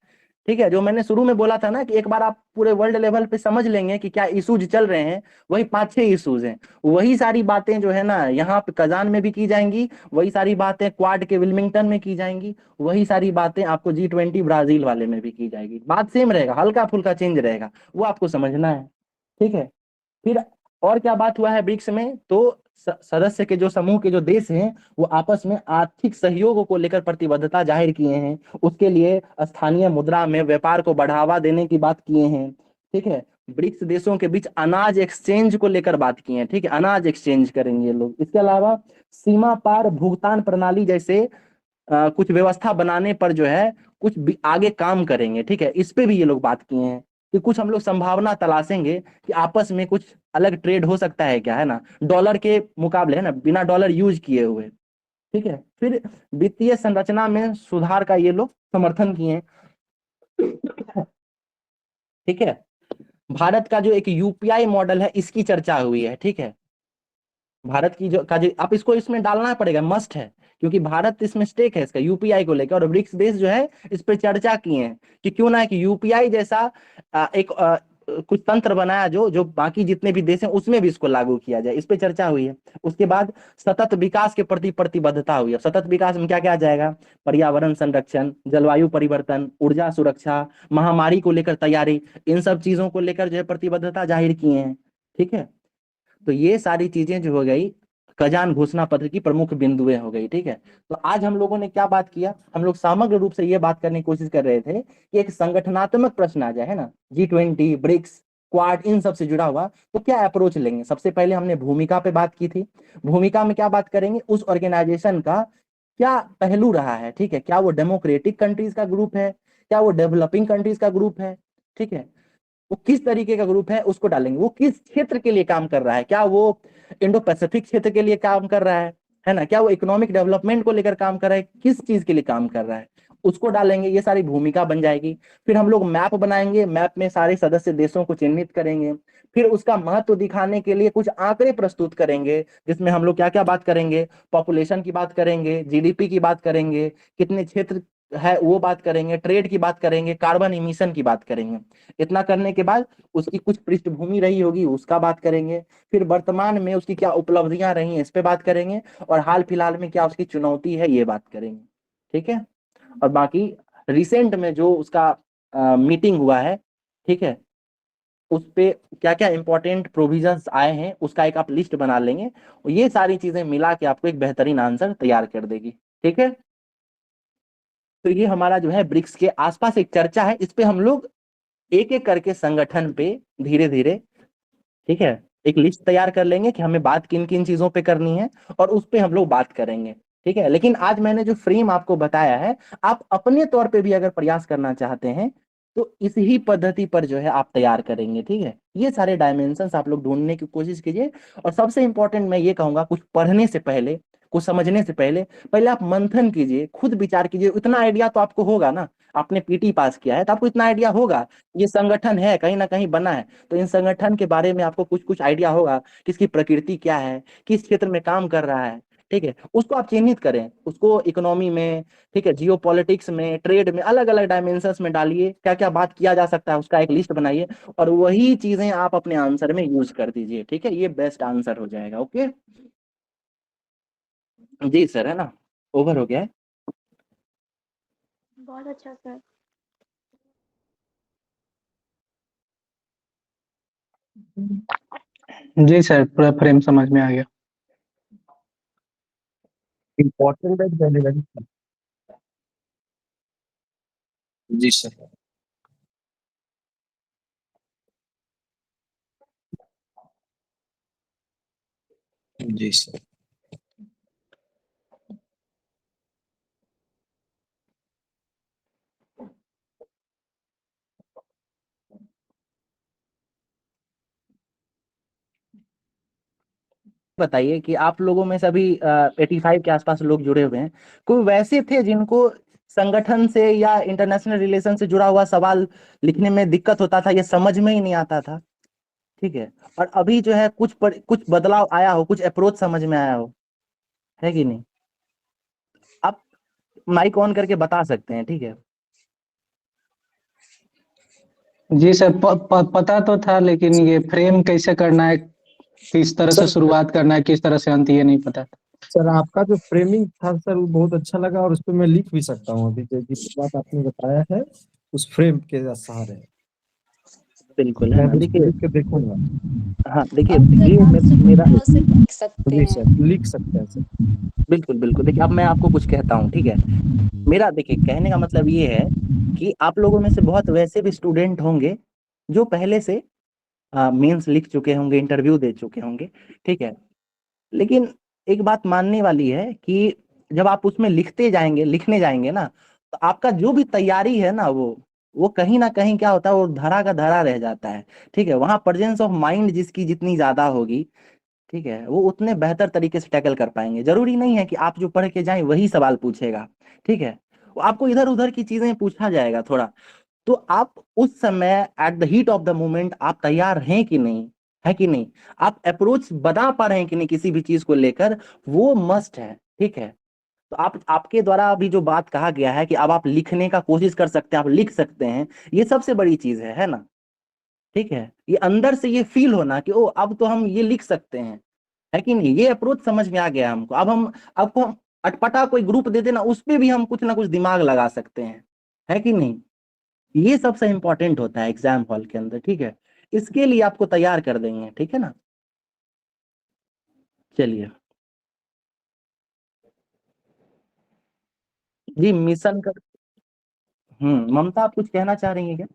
[SPEAKER 1] ठीक है, जो मैंने शुरू में बोला था ना कि एक बार आप पूरे वर्ल्ड लेवल पे समझ लेंगे कि क्या इशूज चल रहे हैं, वही 5-6 इशूज हैं, वही सारी बातें जो है ना यहाँ पे कजान में भी की जाएंगी, वही सारी बातें क्वाड के विल्मिंगटन में की जाएंगी, वही सारी बातें आपको G20 ब्राजील वाले में भी की जाएगी। बात सेम रहेगा, हल्का फुल्का चेंज रहेगा, वो आपको समझना है। ठीक है, फिर और क्या बात हुआ है ब्रिक्स में, तो सदस्य के जो समूह के जो देश हैं वो आपस में आर्थिक सहयोग को लेकर प्रतिबद्धता जाहिर किए हैं, उसके लिए स्थानीय मुद्रा में व्यापार को बढ़ावा देने की बात किए हैं। ठीक है, ब्रिक्स देशों के बीच अनाज एक्सचेंज को लेकर बात की है। ठीक है, अनाज एक्सचेंज करेंगे ये लोग। इसके अलावा सीमा पार भुगतान प्रणाली जैसे कुछ व्यवस्था बनाने पर जो है कुछ आगे काम करेंगे। ठीक है, इस पे भी ये लोग बात किए हैं कि कुछ हम लोग संभावना तलाशेंगे कि आपस में कुछ अलग ट्रेड हो सकता है क्या, है ना, डॉलर के मुकाबले, है ना, बिना डॉलर यूज किए हुए। ठीक है, फिर वित्तीय संरचना में सुधार का ये लोग समर्थन किए। ठीक है, भारत का जो एक यूपीआई मॉडल है इसकी चर्चा हुई है। ठीक है, भारत की जो आप इसको इसमें डालना पड़ेगा, मस्ट है, क्योंकि भारत इसमें स्टेक है इसका यूपीआई को लेकर, और ब्रिक्स देश जो है इस पर चर्चा किए हैं कि क्यों ना कि यूपीआई जैसा एक कुछ तंत्र बनाया जो जो बाकी जितने भी देश हैं उसमें भी इसको लागू किया जाए, इस पे चर्चा हुई है। उसके बाद सतत विकास के प्रति प्रतिबद्धता हुई है। सतत विकास में क्या क्या आ जाएगा, पर्यावरण संरक्षण, जलवायु परिवर्तन, ऊर्जा सुरक्षा, महामारी को लेकर तैयारी, इन सब चीजों को लेकर जो है प्रतिबद्धता जाहिर किए हैं। ठीक है, तो ये सारी चीजें जो हो गई कजान घोषणा पत्र की प्रमुख बिंदुएं हो गई। ठीक है, तो आज हम लोगों ने क्या बात किया, हम लोग समग्र रूप से ये बात करने की कोशिश कर रहे थे कि एक संगठनात्मक प्रश्न आ जाए, है ना, G20, ब्रिक्स, क्वाड, इन सब से जुड़ा हुआ, तो क्या अप्रोच लेंगे। सबसे पहले हमने भूमिका पे बात की थी। भूमिका में क्या बात करेंगे, उस ऑर्गेनाइजेशन का क्या पहलू रहा है। ठीक है, क्या वो डेमोक्रेटिक कंट्रीज का ग्रुप है, क्या वो डेवलपिंग कंट्रीज का ग्रुप है। ठीक है, वो किस तरीके का ग्रुप है उसको डालेंगे, वो किस क्षेत्र के लिए काम कर रहा है, क्या वो इंडो पैसिफिक क्षेत्र के लिए काम कर रहा है ना, क्या वो इकोनॉमिक डेवलपमेंट को लेकर काम कर रहा है, किस चीज के लिए काम कर रहा है, उसको डालेंगे। ये सारी भूमिका बन जाएगी। फिर हम लोग मैप बनाएंगे, मैप में सारे सदस्य देशों को चिन्हित करेंगे, फिर उसका महत्व दिखाने के लिए कुछ आंकड़े प्रस्तुत करेंगे, जिसमें हम लोग क्या क्या बात करेंगे, पॉपुलेशन की बात करेंगे, जीडीपी की बात करेंगे, कितने क्षेत्र है वो बात करेंगे, ट्रेड की बात करेंगे, कार्बन इमिशन की बात करेंगे। इतना करने के बाद उसकी कुछ पृष्ठभूमि रही होगी उसका बात करेंगे, फिर वर्तमान में उसकी क्या उपलब्धियां रही हैं इस पे बात करेंगे, और हाल फिलहाल में क्या उसकी चुनौती है ये बात करेंगे। ठीक है, और बाकी रिसेंट में जो उसका मीटिंग हुआ है, ठीक है, उस पे क्या क्या इंपॉर्टेंट प्रोविजंस आए हैं उसका एक आप लिस्ट बना लेंगे, और ये सारी चीजें मिला के आपको एक बेहतरीन आंसर तैयार कर देगी। ठीक है, तो ये हमारा जो है ब्रिक्स के आसपास एक चर्चा है, इस पे हम लोग एक एक करके संगठन पे धीरे धीरे, ठीक है, एक लिस्ट तैयार कर लेंगे कि हमें बात किन किन चीजों पे करनी है, और उस पे हम लोग बात करेंगे। ठीक है, लेकिन आज मैंने जो फ्रेम आपको बताया है, आप अपने तौर पे भी अगर प्रयास करना चाहते हैं तो इस ही पद्धति पर जो है आप तैयार करेंगे। ठीक है, ये सारे डायमेंशंस आप लोग ढूंढने की कोशिश कीजिए, और सबसे इंपॉर्टेंट मैं ये कहूंगा, कुछ पढ़ने से पहले कुछ समझने से पहले पहले आप मंथन कीजिए, खुद विचार कीजिए। इतना आइडिया तो आपको होगा ना, आपने पीटी पास किया है तो आपको इतना आइडिया होगा, ये संगठन है कहीं ना कहीं बना है, तो इन संगठन के बारे में आपको कुछ कुछ आइडिया होगा, किसकी प्रकृति क्या है, किस क्षेत्र में काम कर रहा है, ठीक है। उसको आप चिन्हित करें, उसको इकोनॉमी में, ठीक है, जियो पॉलिटिक्स में, ट्रेड में, अलग अलग डायमेंशंस में डालिए, क्या क्या बात किया जा सकता है उसका एक लिस्ट बनाइए, और वही चीजें आप अपने आंसर में यूज कर दीजिए, ठीक है। ये बेस्ट आंसर हो जाएगा। ओके जी सर, है ना, ओवर हो गया है।
[SPEAKER 5] बहुत अच्छा सर।
[SPEAKER 2] जी सर, पूरा फ्रेम समझ में आ गया।
[SPEAKER 7] इम्पोर्टेंट है relevant।
[SPEAKER 4] जी सर। जी सर।
[SPEAKER 1] बताइए कि आप लोगों में से अभी 85 के आसपास लोग जुड़े हुए हैं, कोई वैसे थे जिनको संगठन से या इंटरनेशनल रिलेशन से जुड़ा हुआ सवाल लिखने में दिक्कत होता था, ये समझ में ही नहीं आता था, ठीक है, और अभी जो है कुछ बदलाव आया हो, कुछ अप्रोच समझ में आया हो, है कि नहीं? आप माइक ऑन करके बता सकते हैं, ठीक है।
[SPEAKER 2] जी सर, पता तो था, लेकिन ये फ्रेम कैसे करना है, किस तरह से शुरुआत करना है, किस तरह से अंत, ये नहीं पता था।
[SPEAKER 10] सर आपका जो फ्रेमिंग था सर वो बहुत अच्छा लगा, और उस पर मैं लिख भी सकता हूँ अभी, जिस बात आपने बताया है उस फ्रेम के सहारे
[SPEAKER 1] बिल्कुल, है
[SPEAKER 10] मैं
[SPEAKER 1] ना।
[SPEAKER 10] भी
[SPEAKER 1] देखिए,
[SPEAKER 10] लिख के देखूंगा।
[SPEAKER 1] हाँ देखिए, ये मेरा
[SPEAKER 10] जी सर, लिख सकते हैं सर।
[SPEAKER 1] बिल्कुल बिल्कुल। देखिए, अब मैं आपको कुछ कहता हूँ, ठीक है। मेरा देखिए कहने का मतलब ये है कि आप लोगों में से बहुत वैसे भी स्टूडेंट होंगे जो पहले से मेंस लिख चुके होंगे, इंटरव्यू दे चुके होंगे, ठीक है। लेकिन एक बात मानने वाली है कि जब आप उसमें लिखने जाएंगे ना, तो आपका जो भी तैयारी है ना, वो कहीं ना कहीं क्या होता है, वो धरा का धरा रह जाता है, ठीक है। वहां प्रेजेंस ऑफ माइंड जिसकी जितनी ज्यादा होगी, ठीक है, वो उतने बेहतर तरीके से टैकल कर पाएंगे। जरूरी नहीं है कि आप जो पढ़ के जाएं वही सवाल पूछेगा, ठीक है, वो आपको इधर उधर की चीजें पूछा जाएगा थोड़ा। तो आप उस समय at the heat of the moment आप तैयार हैं कि नहीं, है कि नहीं, आप अप्रोच बना पा रहे हैं कि नहीं किसी भी चीज को लेकर, वो मस्ट है, ठीक है। तो आपके द्वारा अभी जो बात कहा गया है कि अब आप लिखने का कोशिश कर सकते हैं, आप लिख सकते हैं, ये सबसे बड़ी चीज है ना, ठीक है। ये अंदर से ये फील होना कि ओ अब तो हम ये लिख सकते हैं, है कि नहीं, ये अप्रोच समझ में आ गया हमको। अब हम अटपटा कोई ग्रुप दे देना, उस पे भी हम कुछ ना कुछ दिमाग लगा सकते हैं, है कि नहीं। ये सबसे इंपॉर्टेंट होता है एग्जाम हॉल के अंदर, ठीक है। इसके लिए आपको तैयार कर देंगे, ठीक है ना। चलिए जी, मिशन का। ममता, आप कुछ कहना चाह रही हैं क्या?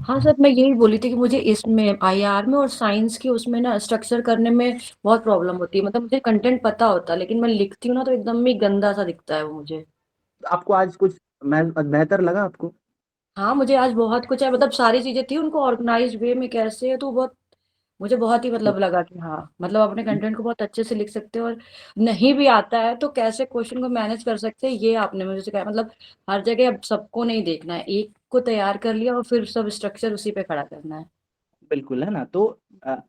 [SPEAKER 11] हाँ सर, मैं यही बोली थी कि मुझे इसमें आईआर में और साइंस की उसमें ना स्ट्रक्चर करने में बहुत प्रॉब्लम होती है। मतलब मुझे कंटेंट पता होता है, लेकिन मैं लिखती हूँ ना तो एकदम ही गंदा सा दिखता है वो मुझे।
[SPEAKER 1] आपको आज कुछ बेहतर लगा आपको?
[SPEAKER 11] हाँ, मुझे आज बहुत कुछ है, मतलब सारी चीजें थी उनको ऑर्गेनाइज वे में कैसे है, तो बहुत मुझे बहुत ही मतलब लगा कि हाँ, मतलब अपने कंटेंट को बहुत अच्छे से लिख सकते हैं, और नहीं भी आता है तो कैसे क्वेश्चन को मैनेज कर सकते हैं, ये आपने मुझे सिखाया। मतलब हर जगह अब सबको नहीं देखना है, एक को तैयार कर लिया और फिर सब स्ट्रक्चर उसी पे खड़ा करना है।
[SPEAKER 1] बिल्कुल, है ना। तो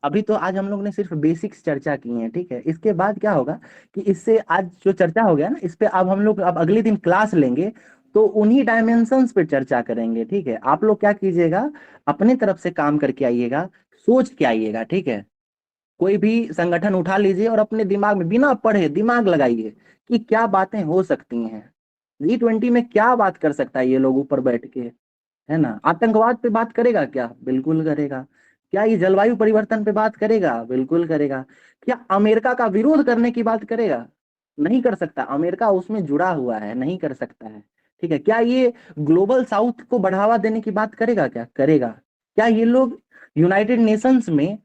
[SPEAKER 1] अभी तो आज हम लोग ने सिर्फ बेसिक्स चर्चा की है, ठीक है। इसके बाद क्या होगा कि इससे आज जो चर्चा हो गया ना, इस पे अब हम लोग अब अगले दिन क्लास लेंगे, तो उन्हीं डायमेंशंस पे चर्चा करेंगे, ठीक है। आप लोग क्या कीजिएगा, अपने तरफ से काम करके आइएगा, सोच के आइएगा, ठीक है। कोई भी संगठन उठा लीजिए और अपने दिमाग में बिना पढ़े दिमाग लगाइए कि क्या बातें हो सकती हैं, G20 में क्या बात कर सकता है ये लोग ऊपर बैठ के, है ना। आतंकवाद पे बात करेगा क्या? बिल्कुल करेगा। क्या ये जलवायु परिवर्तन पे बात करेगा? बिल्कुल करेगा। क्या अमेरिका का विरोध करने की बात करेगा? नहीं कर सकता, अमेरिका उसमें जुड़ा हुआ है, नहीं कर सकता है, ठीक है। क्या ये ग्लोबल साउथ को बढ़ावा देने की बात करेगा? क्या करेगा? क्या ये लोग यूनाइटेड नेशंस में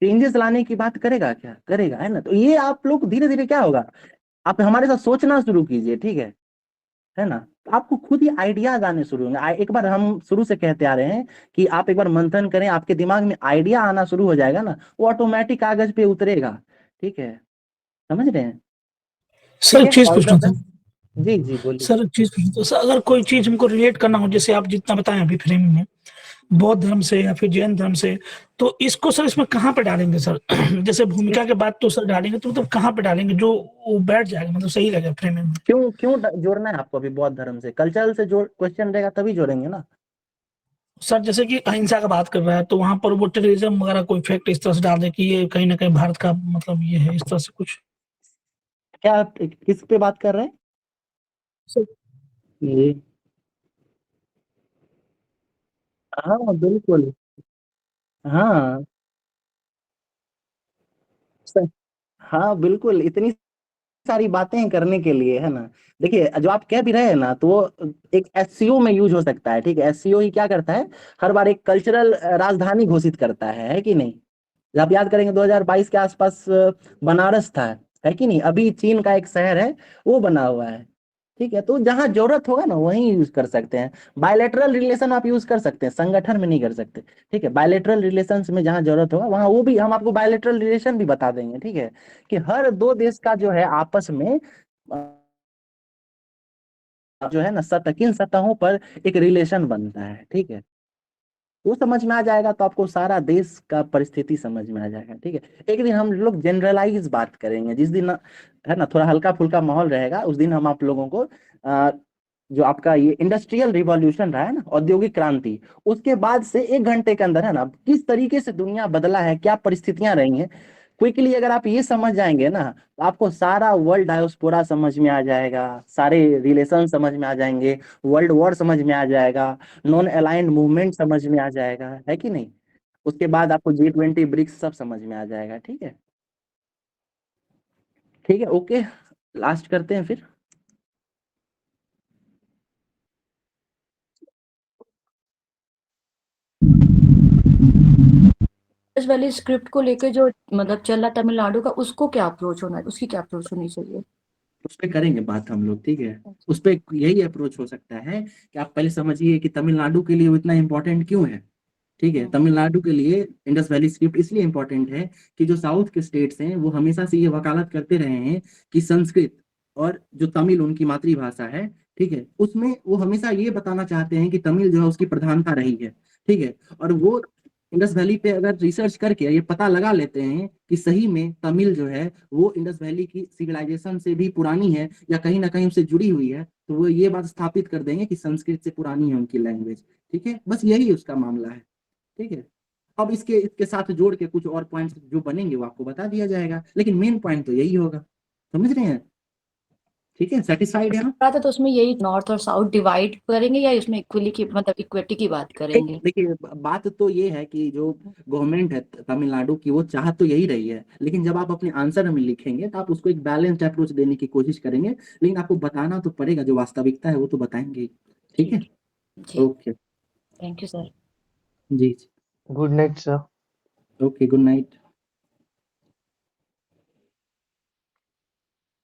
[SPEAKER 1] चेंजेस लाने की बात करेगा? क्या करेगा, है ना। तो ये आप लोग धीरे धीरे क्या होगा, आप हमारे साथ सोचना शुरू कीजिए, ठीक है ना। तो आपको खुद ही आइडियाज आने शुरू होंगे। एक बार हम शुरू से कहते आ रहे हैं कि आप एक बार मंथन करें, आपके दिमाग में आइडिया आना शुरू हो जाएगा ना, वो ऑटोमेटिक कागज पे उतरेगा, ठीक है। समझ रहे हैं?
[SPEAKER 9] सर
[SPEAKER 1] ठीक
[SPEAKER 9] एक
[SPEAKER 1] है,
[SPEAKER 9] चीज
[SPEAKER 1] ऑल द
[SPEAKER 9] पूछना था
[SPEAKER 1] बेस्ट। जी जी बोलिए।
[SPEAKER 9] सर, एक चीज पूछना था सर, अगर कोई चीज हमको रिलेट करना हो, जैसे आप जितना बताएं अभी फ्रेमिंग में, बौद्ध धर्म से या फिर जैन धर्म से, तो इसको सर इसमें कहाँ पे डालेंगे सर? जैसे भूमिका के बाद तो सर डालेंगे, तो मतलब कहाँ पे डालेंगे जो वो बैठ जाएगा, मतलब सही लगेगा फ्रेमिंग में?
[SPEAKER 1] क्यों क्यों जोड़ना है आपको अभी बौद्ध धर्म से? कल्चरल से जोड़ क्वेश्चन रहेगा तभी जोड़ेंगे ना।
[SPEAKER 9] सर जैसे कि अहिंसा का बात कर रहा है, तो वहां पर वो टेररिज्म वगैरह कोई फैक्ट इस तरह से डाल दे कि ये कहीं ना कहीं भारत का मतलब ये है, इस तरह से कुछ।
[SPEAKER 1] क्या आप किस पे बात कर रहे हैं?
[SPEAKER 9] सर
[SPEAKER 1] ये हाँ बिल्कुल। हाँ हाँ बिल्कुल, इतनी सारी बातें करने के लिए है ना। देखिए जो आप कह भी रहे हैं ना, तो वो एक एससीओ में यूज हो सकता है। ठीक है, एससीओ ही क्या करता है, हर बार एक कल्चरल राजधानी घोषित करता है कि नहीं। जब आप याद करेंगे 2022 के आसपास बनारस था, है कि नहीं। अभी चीन का एक शहर है वो बना हुआ है। ठीक है, तो जहां जरूरत होगा ना वहीं यूज कर सकते हैं। बायलैटरल रिलेशन आप यूज कर सकते हैं, संगठन में नहीं कर सकते। ठीक है, बायलैटरल रिलेशंस में जहां जरूरत होगा वहां वो भी हम आपको बायलैटरल रिलेशन भी बता देंगे। ठीक है, कि हर दो देश का जो है आपस में जो है ना किन सतहों पर एक रिलेशन बनता है। ठीक है, वो समझ में आ जाएगा तो आपको सारा देश का परिस्थिति समझ में आ जाएगा। ठीक है, एक दिन हम लोग जनरलाइज बात करेंगे, जिस दिन है ना थोड़ा हल्का फुल्का माहौल रहेगा, उस दिन हम आप लोगों को जो आपका ये इंडस्ट्रियल रिवॉल्यूशन रहा है ना, औद्योगिक क्रांति, उसके बाद से 1 घंटे के अंदर है ना किस तरीके से दुनिया बदला है, क्या परिस्थितियां रही हैं, क्विकली अगर आप ये समझ जाएंगे ना, तो आपको सारा वर्ल्ड डायोस्पोरा समझ में आ जाएगा, सारे रिलेशन समझ में आ जाएंगे, वर्ल्ड वॉर समझ में आ जाएगा, नॉन अलाइंड मूवमेंट समझ में आ जाएगा, है कि नहीं। उसके बाद आपको G20 ब्रिक्स सब समझ में आ जाएगा। ठीक है, ठीक है, ओके, लास्ट करते हैं फिर।
[SPEAKER 11] इस वाली स्क्रिप्ट को लेके जो मतलब चल रहा तमिलनाडु का, उसको क्या अप्रोच होना है, उसकी क्या अप्रोच होनी चाहिए?
[SPEAKER 1] उस पे करेंगे बात हम लोग। ठीक है, उस पे यही अप्रोच हो सकता है कि आप पहले समझिए कि तमिलनाडु के लिए वो इतना इंपॉर्टेंट क्यों है। ठीक है, तमिलनाडु के लिए इंडस वैली स्क्रिप्ट इसलिए इंपॉर्टेंट है कि जो साउथ के स्टेट्स हैं वो हमेशा से ये वकालत करते रहे हैं कि संस्कृत और जो तमिल उनकी मातृभाषा है, ठीक है, उसमें वो हमेशा ये बताना चाहते हैं कि तमिल जो है उसकी प्रधानता रही है। ठीक है, और वो इंडस वैली पे अगर रिसर्च करके ये पता लगा लेते हैं कि सही में तमिल जो है वो इंडस वैली की सिविलाइजेशन से भी पुरानी है या कहीं ना कहीं उससे जुड़ी हुई है, तो वो ये बात स्थापित कर देंगे कि संस्कृत से पुरानी है उनकी लैंग्वेज। ठीक है, बस यही उसका मामला है। ठीक है, अब इसके इसके साथ जोड़ के कुछ और पॉइंट्स जो बनेंगे वो आपको बता दिया जाएगा, लेकिन मेन पॉइंट तो यही होगा। समझ रहे हैं? ठीक है, सेटिस्फाइड है आप?
[SPEAKER 11] बात है तो उसमें यही नॉर्थ और साउथ डिवाइड करेंगे या इसमें इक्वली की मतलब इक्विटी की बात करेंगे?
[SPEAKER 1] देखिए बात तो ये है कि जो गवर्नमेंट है तमिलनाडु की वो चाह तो यही रही है, लेकिन जब आप अपने आंसर में लिखेंगे तो आप उसको एक बैलेंस्ड अप्रोच देने की कोशिश करेंगे, लेकिन आपको बताना तो पड़ेगा, जो वास्तविकता है वो तो बताएंगे ही। ठीक है,
[SPEAKER 11] जी,
[SPEAKER 1] ओके,
[SPEAKER 11] थैंक यू सर।
[SPEAKER 1] जी,
[SPEAKER 6] good night sir.
[SPEAKER 1] Okay, good night.